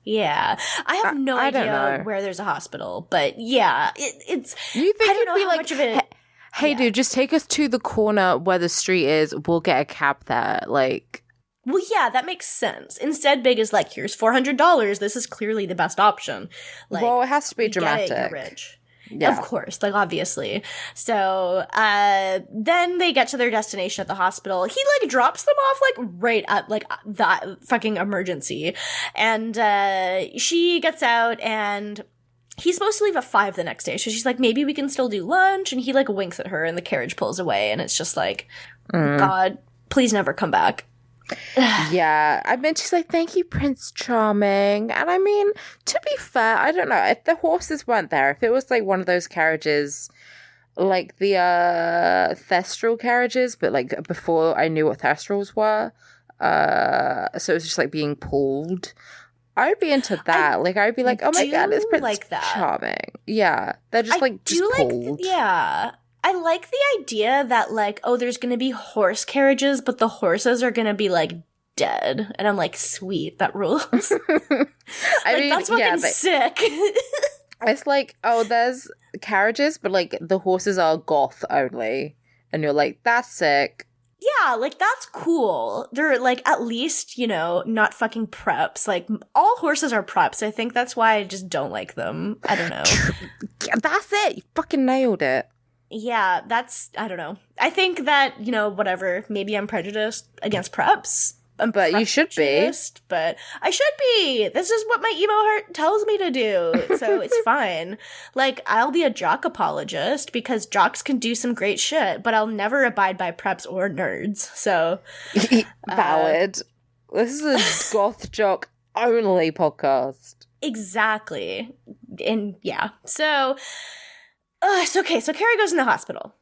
Yeah. I have no I don't idea know. where there's a hospital, but yeah, it's. You think I don't it'd know be how like, much of it. hey, dude, just take us to the corner where the street is. We'll get a cab there. Like, Well, yeah, that makes sense. Instead, Big is like, here's $400. This is clearly the best option. Like, well, it has to be you get it, dramatic. you're rich. Yeah. Of course, like, obviously. So, then they get to their destination at the hospital. He, like, drops them off, like, right at, like, that fucking emergency. And, she gets out, and he's supposed to leave at 5 the next day. So she's like, maybe we can still do lunch. And he, like, winks at her, and the carriage pulls away. And it's just like, God, please never come back. Yeah, I mean, she's like, thank you, Prince Charming. And I mean, to be fair, I don't know, if the horses weren't there, if it was like one of those carriages, like the Thestral carriages, but like before I knew what Thestrals were, so it was just like being pulled, I would be into that. Like, I'd be like, oh my god, it's Prince like that. Charming. Yeah, they're just like, just pulled. Yeah. I like the idea that, like, oh, there's gonna be horse carriages, but the horses are gonna be, like, dead. And I'm like, sweet, that rules. I mean, that's fucking yeah, sick. it's like, oh, there's carriages, but like the horses are goth only. And you're like, that's sick. Yeah, like, that's cool. They're, like, at least, you know, not fucking preps. Like, all horses are preps. I think that's why I just don't like them. I don't know. Yeah, that's it. You fucking nailed it. Yeah, that's, I don't know. I think that, you know, whatever, maybe I'm prejudiced against preps. But you should be. prejudiced, but I should be. This is what my emo heart tells me to do. So it's fine. Like, I'll be a jock apologist because jocks can do some great shit, but I'll never abide by preps or nerds. So Valid. This is a goth jock only podcast. exactly. And yeah. So it's okay. So Carrie goes in the hospital.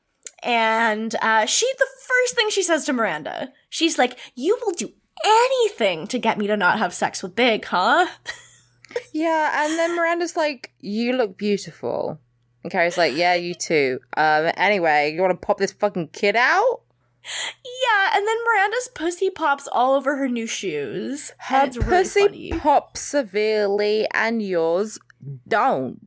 And the first thing she says to Miranda, she's like, you will do anything to get me to not have sex with Big, huh? Yeah, and then Miranda's like, you look beautiful. And Carrie's like, yeah, you too. Anyway, you want to pop this fucking kid out? Yeah, and then Miranda's pussy pops all over her new shoes. Her and it's pussy really funny. pops severely and yours don't.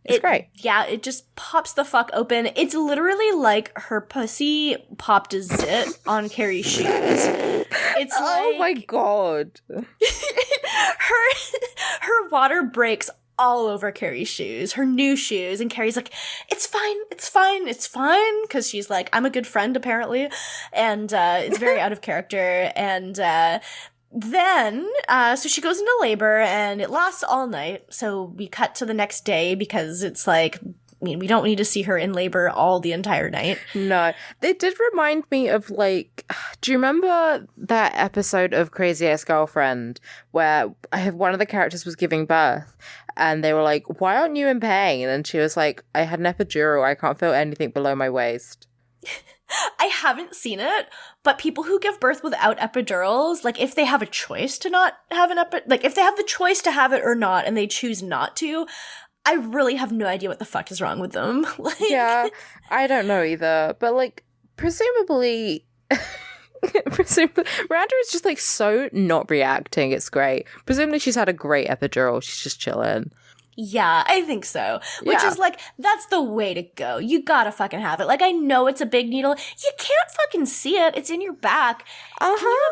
It's great. Yeah, it just pops the fuck open. It's literally like her pussy popped a zit on Carrie's shoes. It's Oh my god. her water breaks all over Carrie's shoes, her new shoes, and Carrie's like, it's fine, it's fine, it's fine, because she's like, I'm a good friend, apparently, and it's very out of character, and then, so she goes into labor, and it lasts all night, so we cut to the next day, because it's like, I mean, we don't need to see her in labor all the entire night. No. They did remind me of, like, do you remember that episode of Crazy Ex-Girlfriend where one of the characters was giving birth and they were like, why aren't you in pain? And she was like, I had an epidural. I can't feel anything below my waist. I haven't seen it, but people who give birth without epidurals, like, if they have a choice to not have if they have the choice to have it or not and they choose not to, I really have no idea what the fuck is wrong with them. Like, Yeah, I don't know either. But, like, presumably Miranda is just, like, so not reacting. It's great. Presumably she's had a great epidural. She's just chilling. yeah, I think so. Which Yeah. is, like, that's the way to go. You gotta fucking have it. Like, I know it's a big needle. You can't fucking see it. It's in your back.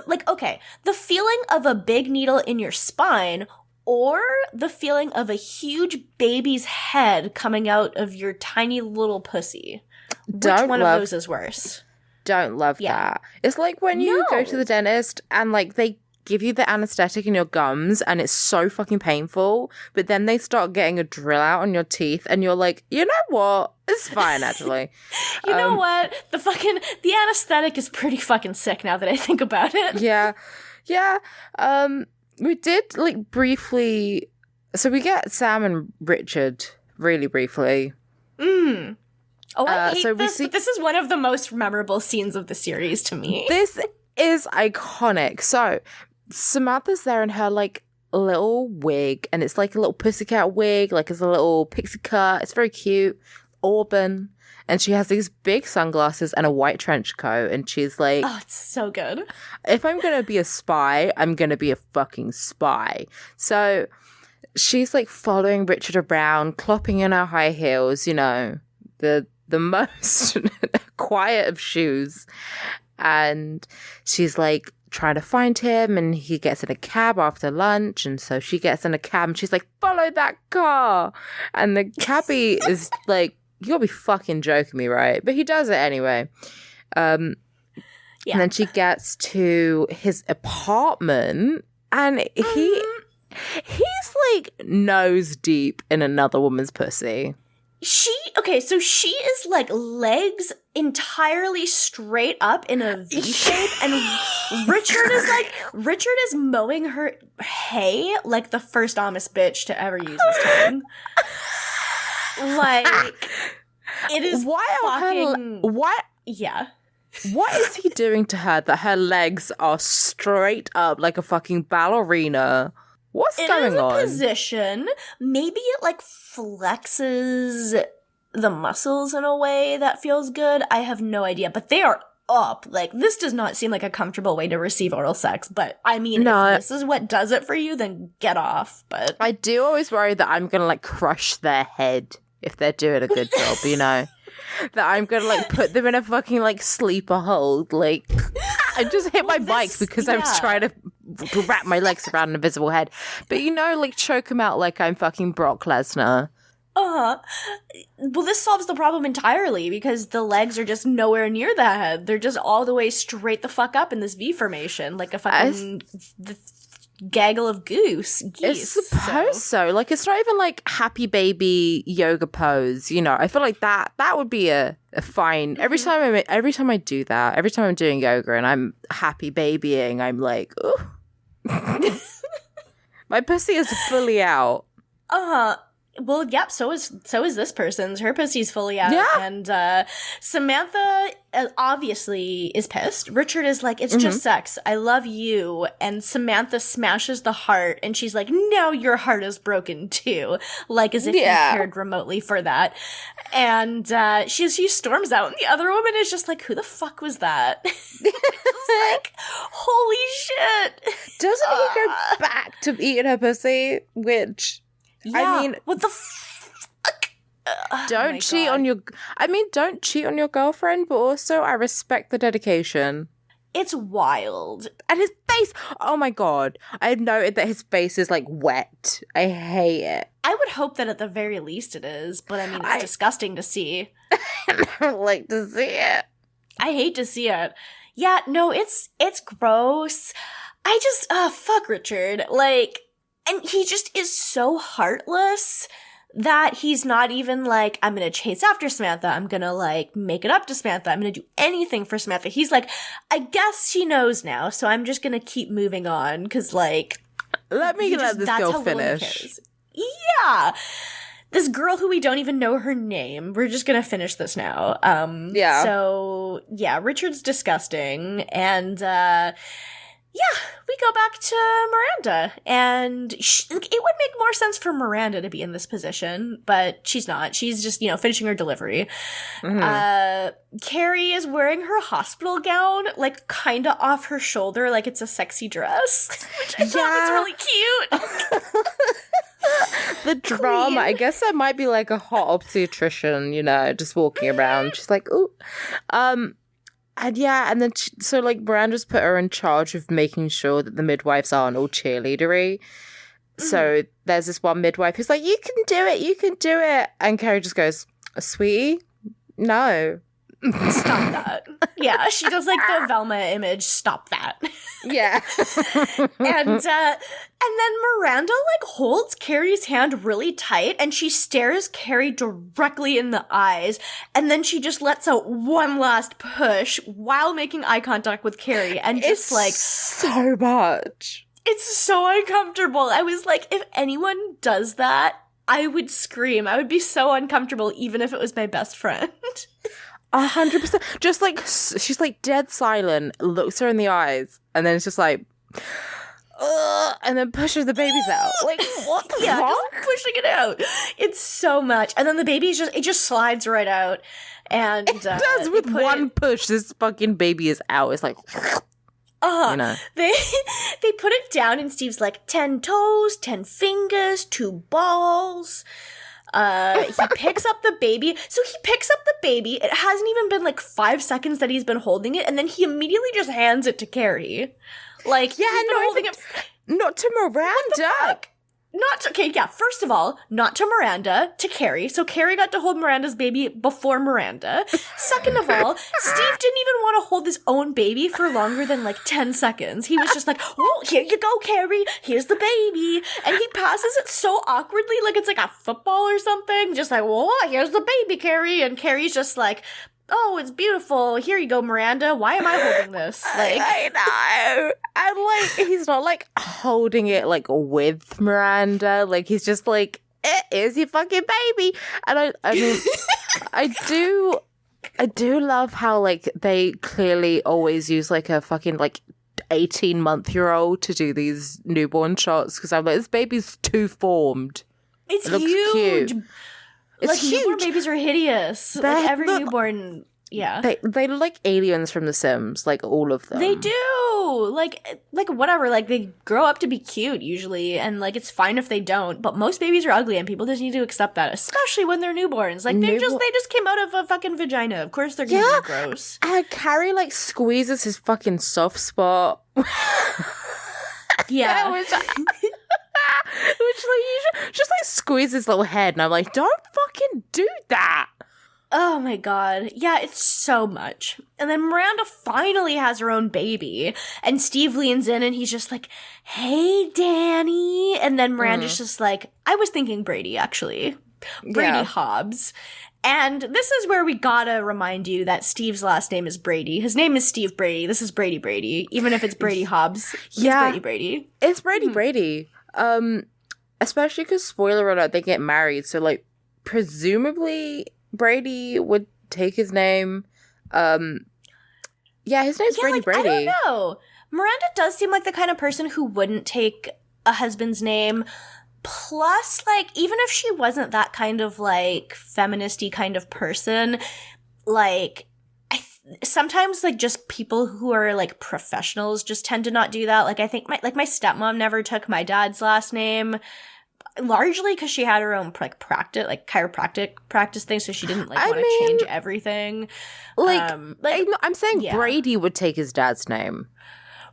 Like, okay, the feeling of a big needle in your spine or the feeling of a huge baby's head coming out of your tiny little pussy. Which one of those is worse? Don't love Yeah. that. It's like when you go to the dentist and, like, they give you the anesthetic in your gums and it's so fucking painful, but then they start getting a drill out on your teeth and you're like, you know what? It's fine, actually. You know what? The anesthetic is pretty fucking sick now that I think about it. Yeah. We did, like, briefly... So we get Sam and Richard really briefly. Oh, I hate so this, but this is one of the most memorable scenes of the series to me. This is iconic. So Samantha's there in her, like, little wig, and it's like a little pussycat wig, like it's a little pixie cut. It's very cute. Auburn. And she has these big sunglasses and a white trench coat, and she's like... Oh, it's so good. If I'm going to be a spy, I'm going to be a fucking spy. So she's, like, following Richard around, clopping in her high heels, you know, the most quiet of shoes. And she's, like, trying to find him, and he gets in a cab after lunch, and so she gets in a cab, and she's like, follow that car! And the cabbie is like, you gotta be fucking joking me, right? But he does it anyway. And then she gets to his apartment, and he's like nose deep in another woman's pussy. So she is like legs entirely straight up in a V shape, and Richard is mowing her hay like the first Amish bitch to ever use his tongue. Like, it is yeah. What is he doing to her that her legs are straight up like a fucking ballerina? What's going on? It is a position. Maybe it, like, flexes the muscles in a way that feels good. I have no idea. But they are up. Like, this does not seem like a comfortable way to receive oral sex. But, I mean, if this is what does it for you, then get off. But I do always worry that I'm gonna, like, crush their head if they're doing a good job, you know? That I'm gonna, like, put them in a fucking, like, sleeper hold. Like, I just hit my bikes because I was trying to wrap my legs around an invisible head. But, you know, like, choke him out like I'm fucking Brock Lesnar. Well, this solves the problem entirely because the legs are just nowhere near the head. They're just all the way straight the fuck up in this V formation, like a fucking gaggle of geese. It's supposed so. Like, it's not even like happy baby yoga pose, you know. I feel like that would be a fine. Every time I do that, every time I'm doing yoga and I'm happy babying, I'm like, ooh. My pussy is fully out. Well, yep, so is this person's. Her pussy's fully out. Yeah. And Samantha obviously is pissed. Richard is like, it's just sex. I love you. And Samantha smashes the heart, and she's like, now your heart is broken too. Like, as if he cared remotely for that. And she storms out, and the other woman is just like, who the fuck was that? Like, holy shit. Doesn't he go back to eating her pussy? Which... Yeah, I mean, what the fuck? Don't cheat on your girlfriend, but also I respect the dedication. It's wild. And his face, oh my god. I've noted that his face is like wet. I hate it. I would hope that at the very least it is, but I mean, it's disgusting to see. I don't like to see it. I hate to see it. Yeah, no, it's gross. I just, fuck Richard. Like, and he just is so heartless that he's not even like, I'm gonna chase after Samantha. I'm gonna, like, make it up to Samantha. I'm gonna do anything for Samantha. He's like, I guess she knows now, so I'm just gonna keep moving on, because, like... let this girl finish. Yeah! This girl who we don't even know her name. We're just gonna finish this now. Yeah. So, yeah, Richard's disgusting, and, yeah, we go back to Miranda, and it would make more sense for Miranda to be in this position, but she's not. She's just, finishing her delivery. Carrie is wearing her hospital gown, like, kind of off her shoulder, like it's a sexy dress, which I thought was really cute. The drama, I guess that might be like a hot obstetrician, just walking around. She's like, ooh. And yeah, and then so like Miranda's put her in charge of making sure that the midwives aren't all cheerleadery. So there's this one midwife who's like, you can do it. And Carrie just goes, sweetie, no. Stop that. Yeah, she does like the Velma image. Stop that. Yeah. And then Miranda like holds Carrie's hand really tight and she stares Carrie directly in the eyes, and then she just lets out one last push while making eye contact with Carrie, and just like so much. It's so uncomfortable. I was like, if anyone does that, I would scream. I would be so uncomfortable even if it was my best friend. 100%. Just like, she's like dead silent, looks her in the eyes, and then it's just like, and then pushes the babies out. Like, what the fuck? Just pushing it out. It's so much. And then the baby just slides right out. And it does with one push. This fucking baby is out. It's like, you know. They put it down, and Steve's like, 10 toes, 10 fingers, 2 balls. He picks up the baby. So he picks up the baby. It hasn't even been like 5 seconds that he's been holding it, and then he immediately just hands it to Carrie. Like, yeah, he's been holding it. Not to Miranda. First of all, not to Miranda, to Carrie. So Carrie got to hold Miranda's baby before Miranda. Second of all, Steve didn't even want to hold his own baby for longer than like 10 seconds. He was just like, oh, here you go, Carrie. Here's the baby. And he passes it so awkwardly, like it's like a football or something. Just like, whoa, here's the baby, Carrie. And Carrie's just like, oh, it's beautiful. Here you go, Miranda. Why am I holding this? Like, I know. And like, he's not like holding it like with Miranda. Like, he's just like, here's your fucking baby. And I mean, I do love how like they clearly always use like a fucking like 18-month-year-old to do these newborn shots, because I'm like, this baby's too formed. It's it looks huge. Cute. It's like, huge. Newborn babies are hideous. Like, every newborn, yeah. They look like aliens from The Sims, like, all of them. They do! Like, whatever, like, they grow up to be cute, usually, and, like, it's fine if they don't, but most babies are ugly, and people just need to accept that, especially when they're newborns. Like, they just came out of a fucking vagina. Of course they're gonna be gross. And Carrie, like, squeezes his fucking soft spot. Yeah. Which like, just like squeeze his little head, and I'm like, don't fucking do that. Oh my god. Yeah, it's so much. And then Miranda finally has her own baby, and Steve leans in and he's just like, hey, Danny. And then Miranda's just like, I was thinking Brady, actually. Brady Hobbs. And this is where we gotta remind you that Steve's last name is Brady. His name is Steve Brady. This is Brady Brady. Even if it's Brady Hobbs, it's Brady Brady. It's Brady Brady. Especially because, spoiler alert, they get married. So, like, presumably Brady would take his name. Yeah, his name's Brady Brady. I don't know. Miranda does seem like the kind of person who wouldn't take a husband's name. Plus, like, even if she wasn't that kind of, like, feministy kind of person, like, sometimes, like, just people who are, like, professionals just tend to not do that. Like, I think my stepmom never took my dad's last name, largely because she had her own, like, chiropractic practice thing, so she didn't, like, want to change everything. I'm saying Brady would take his dad's name.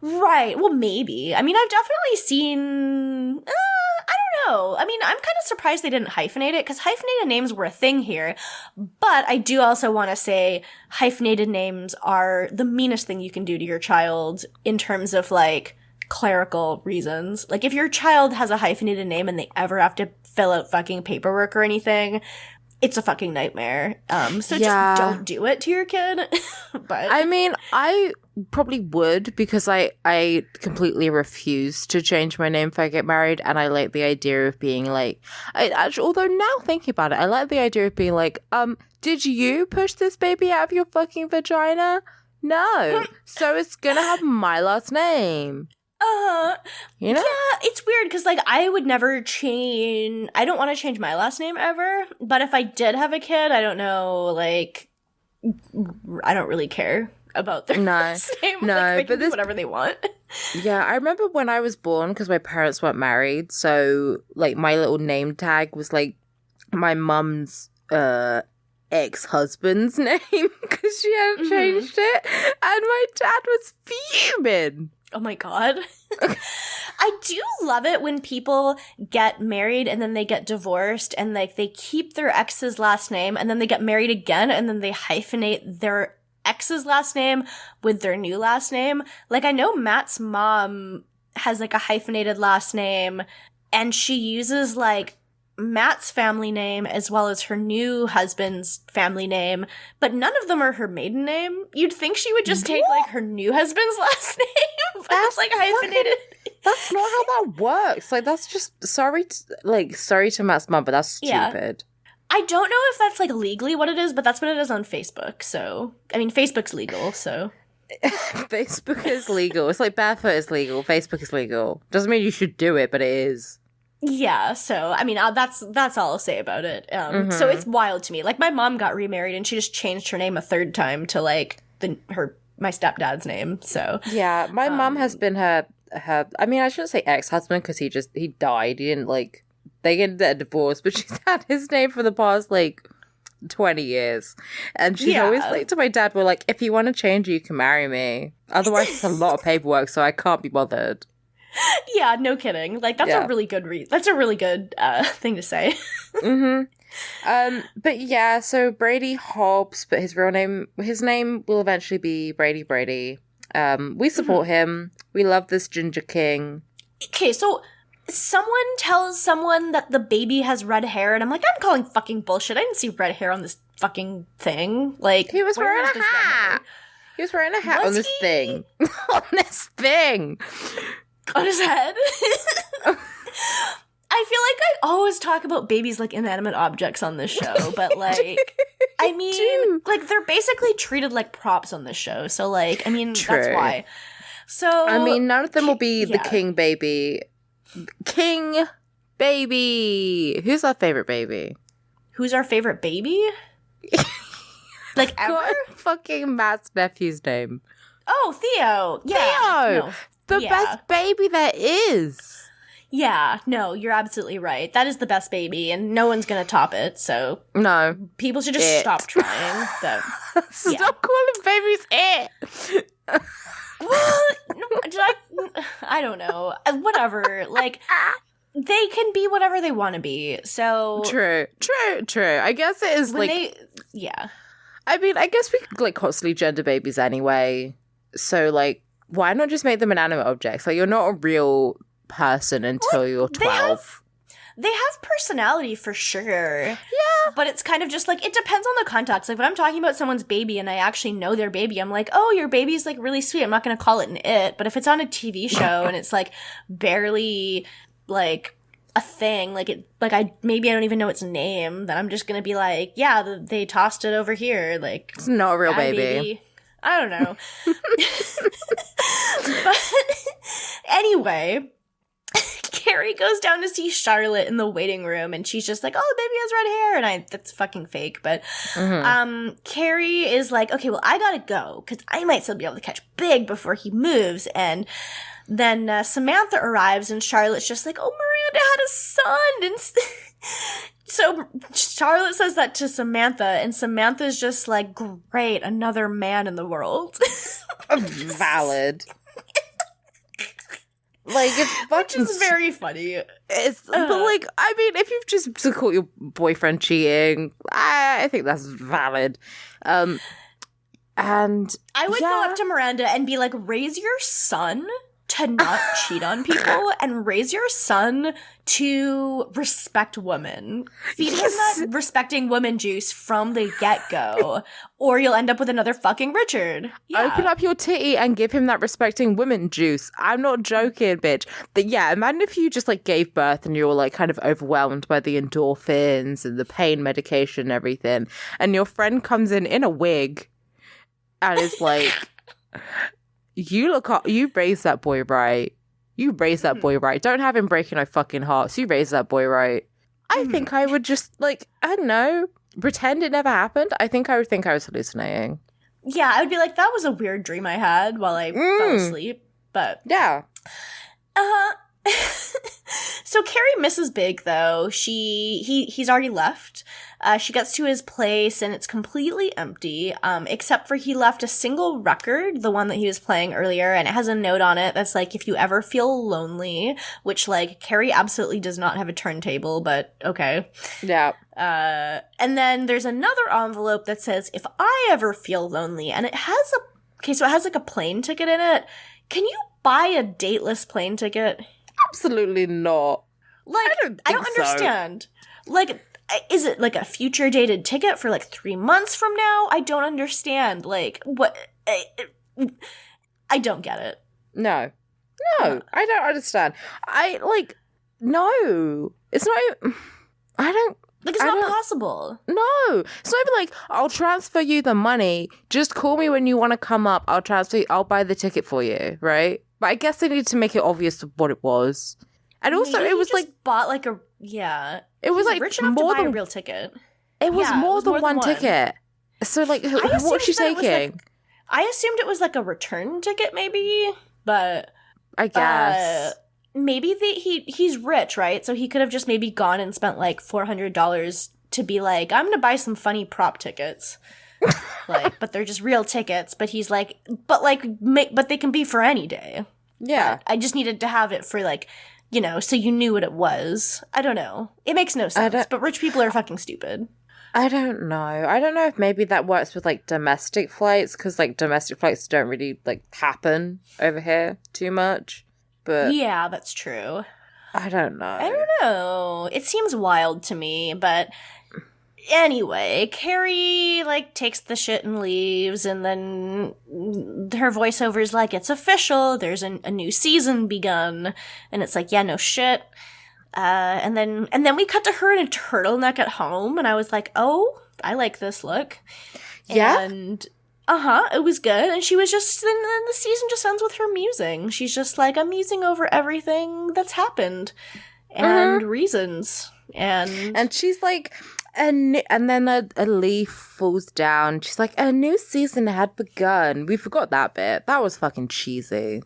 Right. Well, maybe. I mean, I've definitely seen... I don't know. I mean, I'm kind of surprised they didn't hyphenate it, because hyphenated names were a thing here. But I do also want to say hyphenated names are the meanest thing you can do to your child in terms of, like, clerical reasons. Like, if your child has a hyphenated name and they ever have to fill out fucking paperwork or anything, it's a fucking nightmare. So just don't do it to your kid. But I mean, I probably would, because I completely refuse to change my name if I get married, and I like the idea of being like, although now thinking about it, I like the idea of being like, did you push this baby out of your fucking vagina? No. So it's gonna have my last name. You know? Yeah, it's weird because, like, I would never change. I don't want to change my last name ever. But if I did have a kid, I don't know. Like, I don't really care about their last name. No, like, they can do whatever they want. Yeah, I remember when I was born, because my parents weren't married, so like my little name tag was like my mum's ex-husband's name because she hadn't changed it, and my dad was fuming. Oh my god. I do love it when people get married and then they get divorced and like they keep their ex's last name and then they get married again and then they hyphenate their ex's last name with their new last name. Like I know Matt's mom has like a hyphenated last name and she uses like Matt's family name as well as her new husband's family name, but none of them are her maiden name. You'd think she would just take like her new husband's last name, but it's like hyphenated. That's not how that works. Like that's just sorry to Matt's mom, but that's stupid. I don't know if that's like legally what it is, but that's what it is on Facebook. So I mean, Facebook's legal, so. Facebook is legal. It's like barefoot is legal. Facebook is legal. Doesn't mean you should do it, but it is. Yeah, so, I mean, that's all I'll say about it. So it's wild to me. Like, my mom got remarried, and she just changed her name a third time to, like, my stepdad's name, so. Yeah, my mom has been her, I mean, I shouldn't say ex-husband, because he died. He didn't, like, they get a divorce, but she's had his name for the past, like, 20 years. And she's always, like, to my dad, we're like, if you want to change, you can marry me. Otherwise, it's a lot of paperwork, so I can't be bothered. Yeah, no kidding. Like that's a really good that's a really good thing to say. But yeah, so Brady Hobbs, but his name will eventually be Brady Brady. We support him. We love this Ginger King. Okay, so someone tells someone that the baby has red hair, and I'm like, I'm calling fucking bullshit. I didn't see red hair on this fucking thing. Like he was wearing a hat. He was wearing a hat on this thing. On this thing. On his head. I feel like I always talk about babies like inanimate objects on this show, but like, I mean, like they're basically treated like props on this show. So like, I mean, that's why. So I mean, none of them will be the king baby. King baby. Who's our favorite baby? Who's our favorite baby? Like ever? What fucking Matt's nephew's name? Oh, Theo. Yeah. Theo. No. The best baby there is. Yeah, no, you're absolutely right. That is the best baby, and no one's gonna top it, so... No. People should just stop trying. But, stop calling babies it! Well, I don't know. Whatever. Like, they can be whatever they want to be, so... True. I guess it is, Yeah. I mean, I guess we could, like, constantly gender babies anyway, so, like, why not just make them inanimate objects? Like, you're not a real person until you're 12. They have personality for sure. Yeah. But it's kind of just like, it depends on the context. Like, if I'm talking about someone's baby and I actually know their baby, I'm like, oh, your baby's like really sweet. I'm not going to call it an it. But if it's on a TV show and it's like barely like a thing, like I don't even know its name, then I'm just going to be like, yeah, they tossed it over here. Like, it's not a real baby. I don't know. But anyway, Carrie goes down to see Charlotte in the waiting room, and she's just like, oh, the baby has red hair, and that's fucking fake. But Carrie is like, okay, well, I gotta go, because I might still be able to catch Big before he moves. And then Samantha arrives, and Charlotte's just like, oh, Miranda had a son, and so Charlotte says that to Samantha, and Samantha's just like, great, another man in the world. Valid. Like, it's fucking... Which is very funny. But, like, I mean, if you've just caught your boyfriend cheating, I think that's valid. And... I would go up to Miranda and be like, raise your son to not cheat on people, and raise your son to respect women. Feed him that respecting women juice from the get-go, or you'll end up with another fucking Richard. Yeah. Open up your titty and give him that respecting women juice. I'm not joking, bitch. But yeah, imagine if you just like gave birth and you were like kind of overwhelmed by the endorphins and the pain medication and everything, and your friend comes in a wig and is like, you raised that boy right. You raised that boy right. Don't have him breaking our fucking hearts. You raised that boy right. I think I would just, like, I don't know, pretend it never happened. I think I would think I was hallucinating. Yeah, I would be like, that was a weird dream I had while I fell asleep. But yeah. So Carrie misses Big, though. He's already left. She gets to his place, and it's completely empty, except for he left a single record, the one that he was playing earlier, and it has a note on it that's like, if you ever feel lonely, which, like, Carrie absolutely does not have a turntable, but okay. Yeah. And then there's another envelope that says, if I ever feel lonely, and it has like a plane ticket in it. Can you buy a dateless plane ticket? Absolutely not. Like, I don't understand. Like, is it like a future dated ticket for like 3 months from now? I don't understand. Like, what? I don't get it. No, I don't understand. No. It's not. I don't. Like, it's not possible. No. It's not even like, I'll transfer you the money. Just call me when you want to come up. I'll buy the ticket for you, right? But I guess they needed to make it obvious what it was. And also, Maybe it was he just bought like a, yeah. It was He's like rich enough more to buy than a real ticket. It was Yeah, more than one ticket. So, like, what's she taking? I assumed it was like a return ticket, maybe, but I guess. Maybe he's rich, right? So he could have just maybe gone and spent like $400 to be like, I'm gonna buy some funny prop tickets, like, but they're just real tickets. But he's like, but they can be for any day. Yeah, but I just needed to have it for like, you know, so you knew what it was. I don't know. It makes no sense. But rich people are fucking stupid. I don't know. I don't know if maybe that works with like domestic flights, because like domestic flights don't really like happen over here too much. But yeah, that's true. I don't know. I don't know. It seems wild to me, but anyway, Carrie like takes the shit and leaves, and then her voiceover is like, "It's official. There's a new season begun," and it's like, "Yeah, no shit." And then we cut to her in a turtleneck at home, and I was like, "Oh, I like this look." Yeah. And it was good. And she was just, then the season just ends with her musing. She's just like, I'm musing over everything that's happened and reasons. And she's like, and then a leaf falls down. She's like, a new season had begun. We forgot that bit. That was fucking cheesy.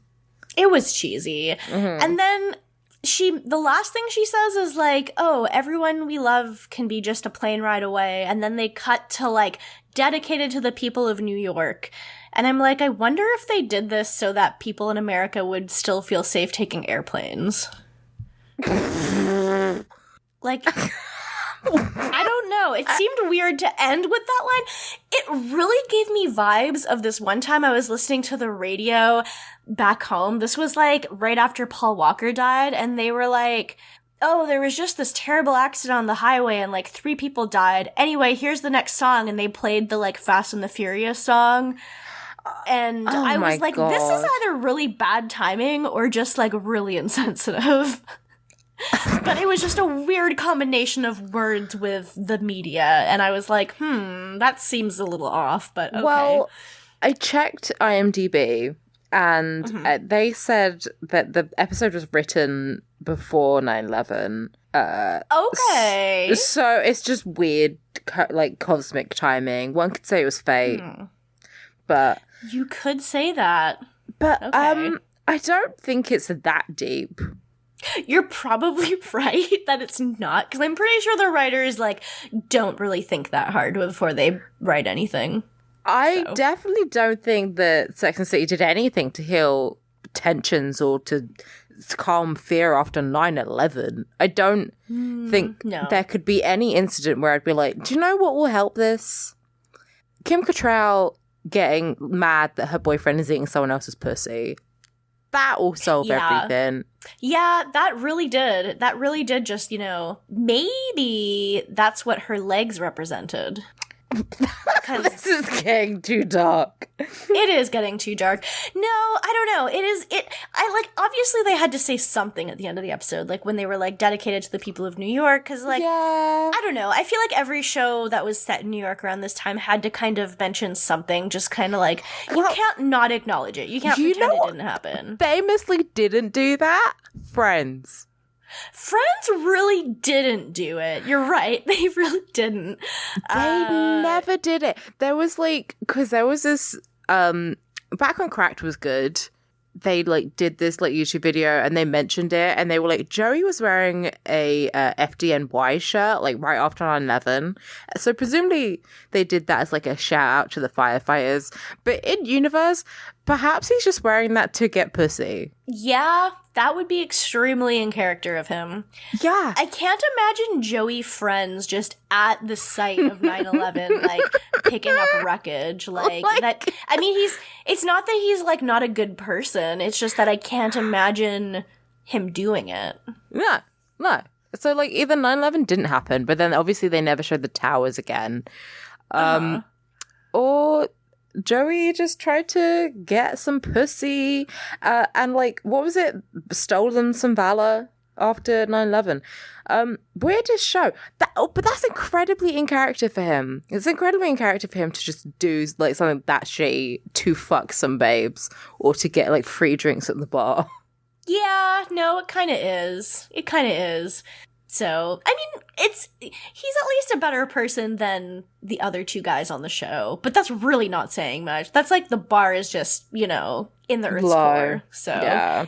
It was cheesy. And then the last thing she says is like, oh, everyone we love can be just a plane ride away. And then they cut to like, dedicated to the people of New York. And I'm like, I wonder if they did this so that people in America would still feel safe taking airplanes. Like, I don't know. It seemed weird to end with that line. It really gave me vibes of this one time I was listening to the radio back home. This was like right after Paul Walker died, and they were like, oh, there was just this terrible accident on the highway and like 3 people died. Anyway, here's the next song. And they played the like Fast and the Furious song. And I was like, this is either really bad timing or just like really insensitive. But it was just a weird combination of words with the media. And I was like, that seems a little off, but okay. Well, I checked IMDb, and they said that the episode was written before 9/11. Okay. So it's just weird, like cosmic timing. One could say it was fate, but you could say that. But okay. I don't think it's that deep. You're probably right that it's not, because I'm pretty sure the writers like don't really think that hard before they write anything. I definitely don't think that Sex and the City did anything to heal tensions or to calm fear after 9/11. I don't think there could be any incident where I'd be like, do you know what will help this? Kim Cattrall getting mad that her boyfriend is eating someone else's pussy. That will solve everything. Yeah, that really did. That really did just, maybe that's what her legs represented. This is getting too dark. It is getting too dark. No, I don't know. Obviously they had to say something at the end of the episode, like when they were like dedicated to the people of New York, because I don't know. I feel like every show that was set in New York around this time had to kind of mention something, just kind of like, you can't not acknowledge it. You can't pretend it didn't happen. Famously didn't do that? Friends really didn't do it. You're right. They really didn't. They never did it. There was like, because there was this, back when Cracked was good, they like did this like YouTube video and they mentioned it and they were like, Joey was wearing a FDNY shirt like right after 9/11. So presumably they did that as like a shout out to the firefighters. But in universe, perhaps he's just wearing that to get pussy. Yeah, that would be extremely in character of him. Yeah. I can't imagine Joey Friends just at the site of 9/11, like, picking up wreckage. Like, that. I mean, it's not that he's, like, not a good person. It's just that I can't imagine him doing it. Yeah. No. So, like, either 9/11 didn't happen, but then obviously they never showed the towers again. Or Joey just tried to get some pussy and, like, what was it? Stole them some valor after 9/11. Weirdest show. But that's incredibly in character for him. It's incredibly in character for him to just do, like, something that shitty to fuck some babes or to get, like, free drinks at the bar. Yeah, no, it kind of is. It kind of is. So, I mean, he's at least a better person than the other two guys on the show, but that's really not saying much. That's like the bar is just, in the Earth's core. So,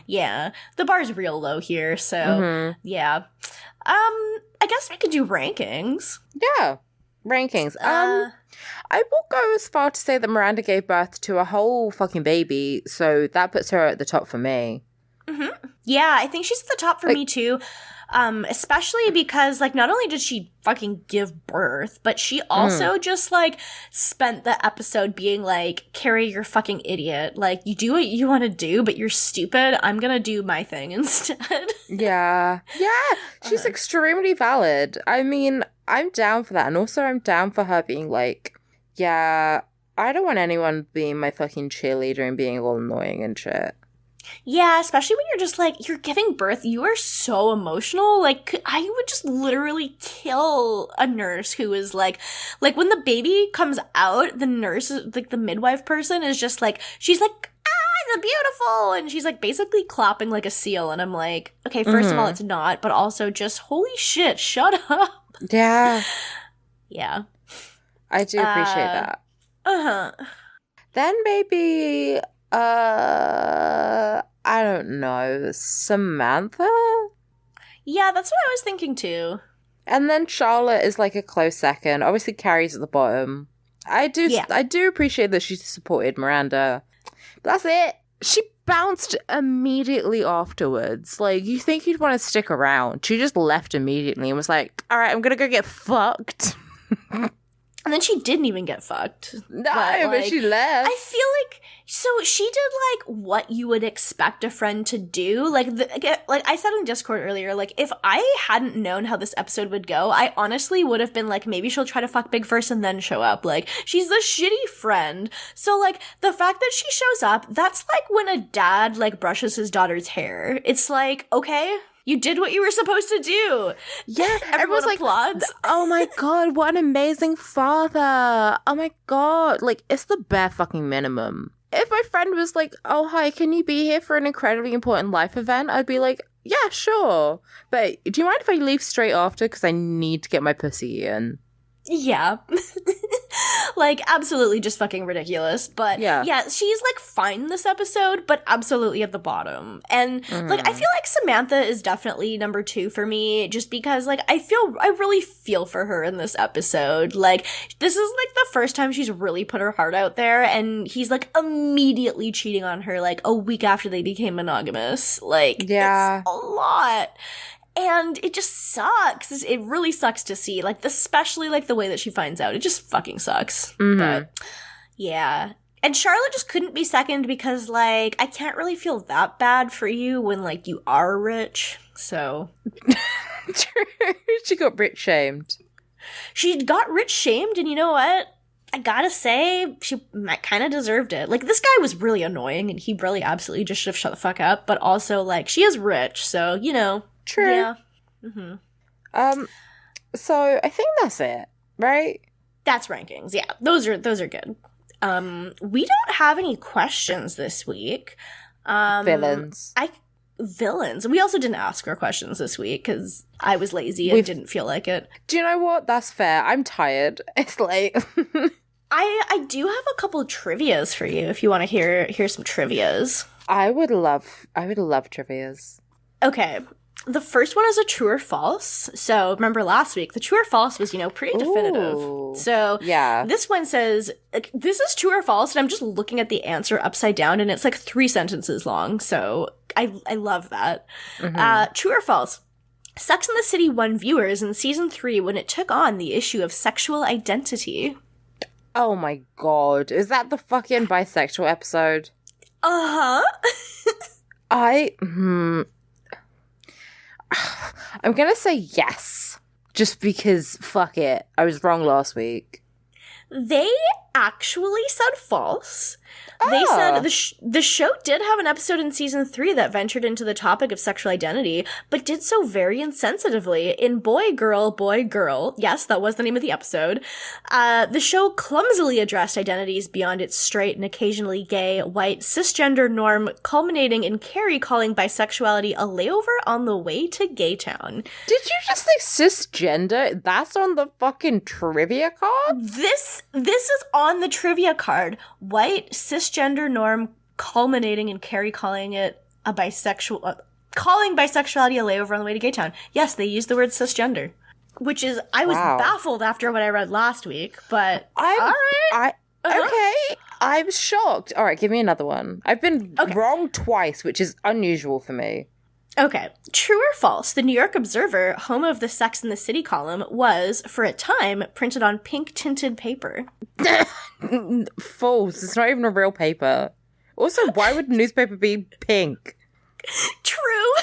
yeah, the bar's real low here. So, yeah. I guess we could do rankings. Yeah, rankings. I will go as far to say that Miranda gave birth to a whole fucking baby, so that puts her at the top for me. Yeah, I think she's at the top for me too. Especially because, like, not only did she fucking give birth, but she also just, like, spent the episode being like, Carrie, you're fucking idiot. Like, you do what you want to do, but you're stupid. I'm gonna do my thing instead. Yeah. She's extremely valid. I mean, I'm down for that. And also I'm down for her being like, yeah, I don't want anyone being my fucking cheerleader and being all annoying and shit. Yeah, especially when you're just like, you're giving birth, you are so emotional. Like, I would just literally kill a nurse who is like when the baby comes out, the nurse, like the midwife person is just like, she's like, it's beautiful. And she's like basically clapping like a seal. And I'm like, okay, first of all, it's not, but also just, holy shit, shut up. Yeah. Yeah. I do appreciate that. Then maybe... I don't know, Samantha? Yeah, that's what I was thinking too. And then Charlotte is like a close second. Obviously Carrie's at the bottom. I do appreciate that she supported Miranda. But that's it. She bounced immediately afterwards. Like, you think you'd want to stick around. She just left immediately and was like, alright, I'm gonna go get fucked. And then she didn't even get fucked. No, but she left. I feel like, so she did like what you would expect a friend to do. Like I said in Discord earlier, like if I hadn't known how this episode would go, I honestly would have been like, maybe she'll try to fuck Big first and then show up. Like, she's the shitty friend. So like the fact that she shows up, that's like when a dad like brushes his daughter's hair. It's like, okay, you did what you were supposed to do. Yeah, everyone applauds. Like, oh my god, what an amazing father. Oh my god. Like, it's the bare fucking minimum. If my friend was like, oh, hi, can you be here for an incredibly important life event? I'd be like, yeah, sure. But do you mind if I leave straight after? Because I need to get my pussy in. Yeah. Like, absolutely just fucking ridiculous. But yeah, she's like fine this episode, but absolutely at the bottom. And like, I feel like Samantha is definitely number 2 for me, just because like I really feel for her in this episode. Like, this is like the first time she's really put her heart out there, and he's like immediately cheating on her like a week after they became monogamous. Like, it's a lot. And it just sucks. It really sucks to see. Like, especially, like, the way that she finds out. It just fucking sucks. But, yeah. And Charlotte just couldn't be second because, like, I can't really feel that bad for you when, like, you are rich. So. She got rich shamed. She got rich shamed, and you know what? I gotta say, she kind of deserved it. Like, this guy was really annoying, and he really absolutely just should have shut the fuck up. But also, like, she is rich, so, you know. True. Yeah. So I think that's it, right? That's rankings. Yeah. Those are good. We don't have any questions this week. Villains. Villains. We also didn't ask our questions this week because I was lazy and didn't feel like it. Do you know what? That's fair. I'm tired. It's late. I do have a couple of trivias for you if you want to hear some trivias. I would love trivias. Okay. The first one is a true or false. So remember last week, the true or false was, pretty definitive. Ooh. So Yeah. this one says, this is true or false, and I'm just looking at the answer upside down, and it's like 3 sentences long. So I love that. True or false? Sex and the City won viewers in season 3 when it took on the issue of sexual identity. Oh my god. Is that the fucking bisexual episode? Uh-huh. I'm gonna say yes. Just because, fuck it. I was wrong last week. They actually said false. They said the show did have an episode in season 3 that ventured into the topic of sexual identity, but did so very insensitively in Boy, Girl, Boy, Girl. Yes, that was the name of the episode. The show clumsily addressed identities beyond its straight and occasionally gay, white, cisgender norm, culminating in Carrie calling bisexuality a layover on the way to Gaytown. Did you just say cisgender? That's on the fucking trivia card? This is on the trivia card. White, cisgender norm culminating in Carrie calling it a bisexual, calling bisexuality a layover on the way to Gaytown. Yes, they used the word cisgender, which is, I was baffled after what I read last week, but okay, I'm shocked. All right, give me another one. I've been wrong twice, which is unusual for me. Okay, true or false, the New York Observer, home of the Sex and the City column, was, for a time, printed on pink-tinted paper. False. It's not even a real paper. Also, why would newspaper be pink? True.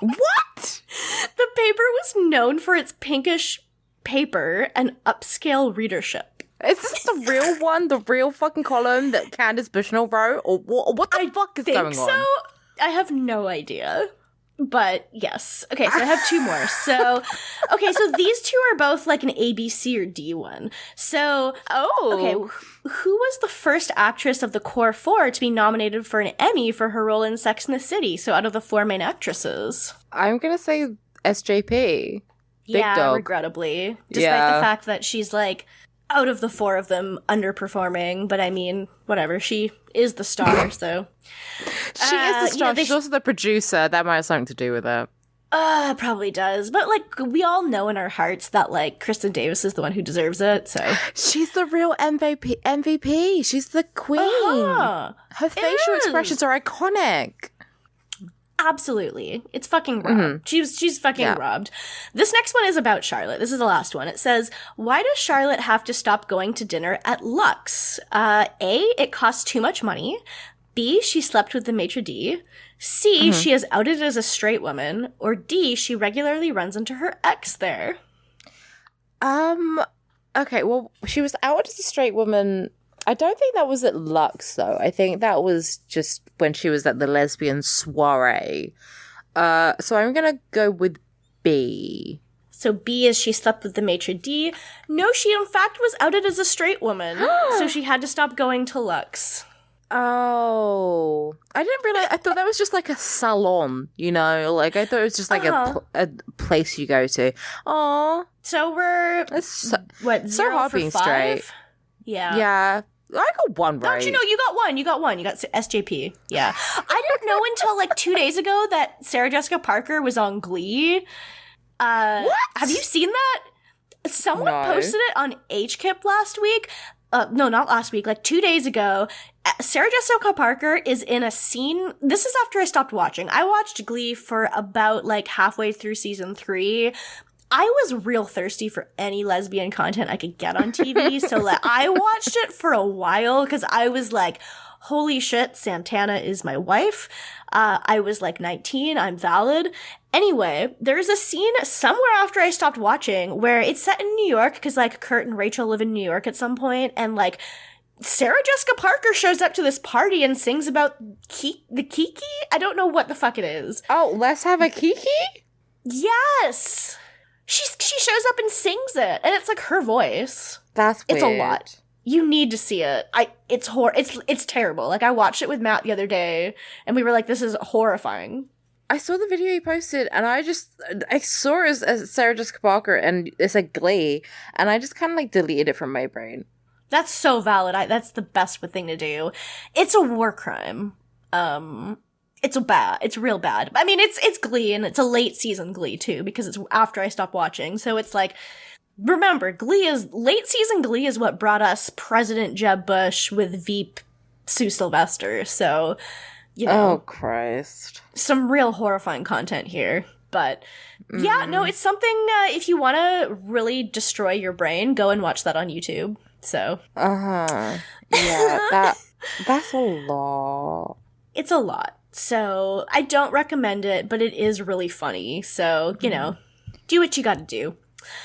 What? The paper was known for its pinkish paper and upscale readership. Is this the real one? The real fucking column that Candace Bushnell wrote? Or what the fuck is going on? I have no idea. But yes. Okay, so I have 2 more. So these 2 are both like an A, B, C, or D one. So, okay, who was the first actress of the core 4 to be nominated for an Emmy for her role in Sex and the City? So out of the 4 main actresses. I'm gonna say SJP. Big dog. Regrettably. Despite the fact that she's like, out of the 4 of them, underperforming. But I mean, whatever. She is the star, so... She is the star. She's also the producer. That might have something to do with it. Probably does. But, like, we all know in our hearts that, like, Kristen Davis is the one who deserves it, so... She's the real MVP. She's the queen. Her facial expressions are iconic. Absolutely. It's fucking robbed. She's fucking robbed. This next one is about Charlotte. This is the last one. It says, why does Charlotte have to stop going to dinner at Lux? A, it costs too much money. B, she slept with the maitre d'. C, she is outed as a straight woman. Or D, she regularly runs into her ex there. Okay, well, she was outed as a straight woman. I don't think that was at Lux, though. I think that was just when she was at the lesbian soiree. So I'm going to go with B. So B is she slept with the maitre d'. No, she in fact was outed as a straight woman. So she had to stop going to Lux. Oh. I didn't realize. I thought that was just like a salon, you know? Like, I thought it was just like a place you go to. Oh. So we're, what, 0 hard for being 5? straight. Yeah. Yeah. I got 1 right. Don't you know? You got 1. You got 1. You got SJP. Yeah. I didn't know until like 2 days ago that Sarah Jessica Parker was on Glee. What? Have you seen that? Someone posted it on HKIP last week. No, not last week. Like 2 days ago. Sarah Jessica Parker is in a scene. This is after I stopped watching. I watched Glee for about like halfway through season 3. I was real thirsty for any lesbian content I could get on TV, so like, I watched it for a while because I was like, holy shit, Santana is my wife. I was like 19, I'm valid. Anyway, there's a scene somewhere after I stopped watching where it's set in New York because like Kurt and Rachel live in New York at some point, and like Sarah Jessica Parker shows up to this party and sings about the kiki? I don't know what the fuck it is. Oh, let's have a kiki? Yes! She shows up and sings it, and it's like her voice. That's weird. It's a lot. You need to see it. It's terrible. Like I watched it with Matt the other day, and we were like, "This is horrifying." I saw the video you posted, and I saw it as Sarah Jessica Parker, and it said Glee, and I just kind of like deleted it from my brain. That's so valid. That's the best thing to do. It's a war crime. It's bad. It's real bad. I mean, it's Glee, and it's a late season Glee too, because it's after I stopped watching. So it's like, remember, late season Glee is what brought us President Jeb Bush with Veep Sue Sylvester. So, you know. Oh, Christ. Some real horrifying content here. But yeah, no, it's something, if you want to really destroy your brain, go and watch that on YouTube. So. Yeah, that's a lot. It's a lot. So I don't recommend it, but it is really funny. So, you know, do what you gotta do.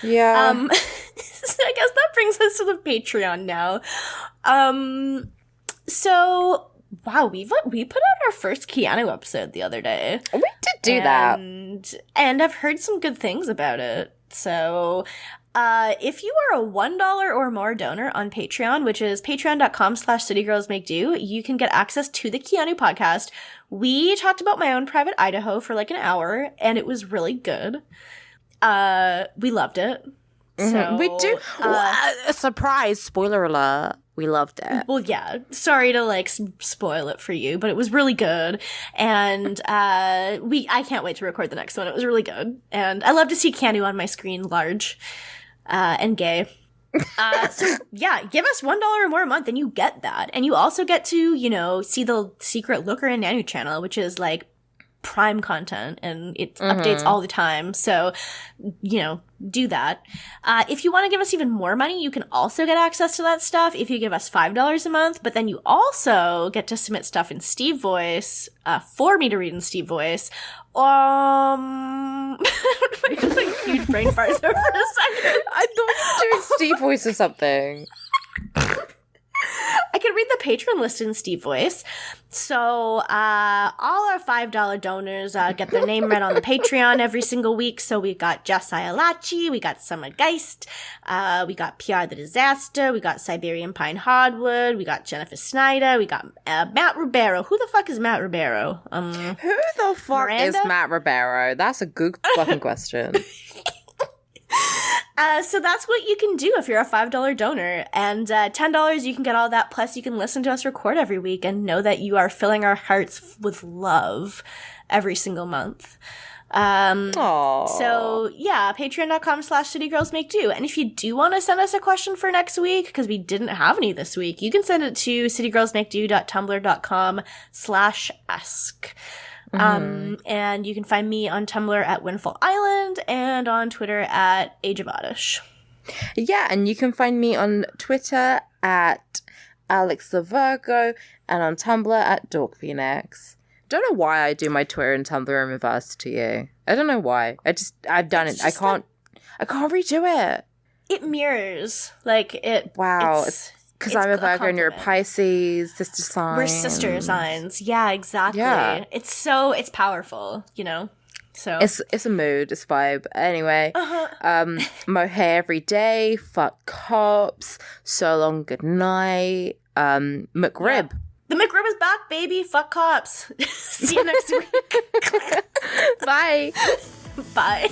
Yeah. So I guess that brings us to the Patreon now. So wow, we put out our first Keanu episode the other day. We did do that. And I've heard some good things about it. So if you are a $1 or more donor on Patreon, which is patreon.com/citygirlsmakedo, you can get access to the Keanu podcast. We talked about My Own Private Idaho for like an hour, and it was really good. We loved it. So, we do. A surprise, spoiler alert. We loved it. Well, yeah. Sorry to like spoil it for you, but it was really good, and I can't wait to record the next one. It was really good, and I love to see Keanu on my screen, large, and gay. So yeah, give us $1 or more a month, and you get that, and you also get to, you know, see the secret Looker and Nanu channel, which is like prime content, and it updates all the time. So, you know, do that. If you want to give us even more money, you can also get access to that stuff if you give us $5 a month, but then you also get to submit stuff in Steve voice, for me to read in Steve voice. I just like huge brain farts there for a second. I thought you were doing Steve voice or something. I can read the patron list in Steve voice. So all our $5 donors get their name read on the Patreon every single week. So we got Josiah Lachi, we got Summer Geist, we got PR the Disaster, we got Siberian Pine Hardwood, we got Jennifer Snyder, we got Matt Ribeiro. Who the fuck is Matt Ribeiro? Who the fuck Miranda? is Matt Ribeiro? That's a good fucking question. So that's what you can do if you're a $5 donor. And $10, you can get all that. Plus, you can listen to us record every week and know that you are filling our hearts with love every single month. So, yeah, patreon.com/citygirlsmakedo. And if you do want to send us a question for next week, because we didn't have any this week, you can send it to citygirlsmakedo.tumblr.com/ask. And you can find me on Tumblr at Windfall Island and on Twitter at Age of Oddish. Yeah, and you can find me on Twitter at Alex the Virgo and on Tumblr at DorkPhoenix. Don't know why I do my Twitter and Tumblr in reverse to you. I don't know why. I've done it. I can't redo it. It mirrors. Like, it... Wow. Because I'm a Virgo and you're a Pisces, sister sign. We're sister signs. Yeah, exactly. Yeah. It's powerful, you know? So it's a mood, it's a vibe. Anyway, mohair every day, fuck cops, so long, good night, McRib. Yeah. The McRib is back, baby. Fuck cops. See you next week. Bye. Bye.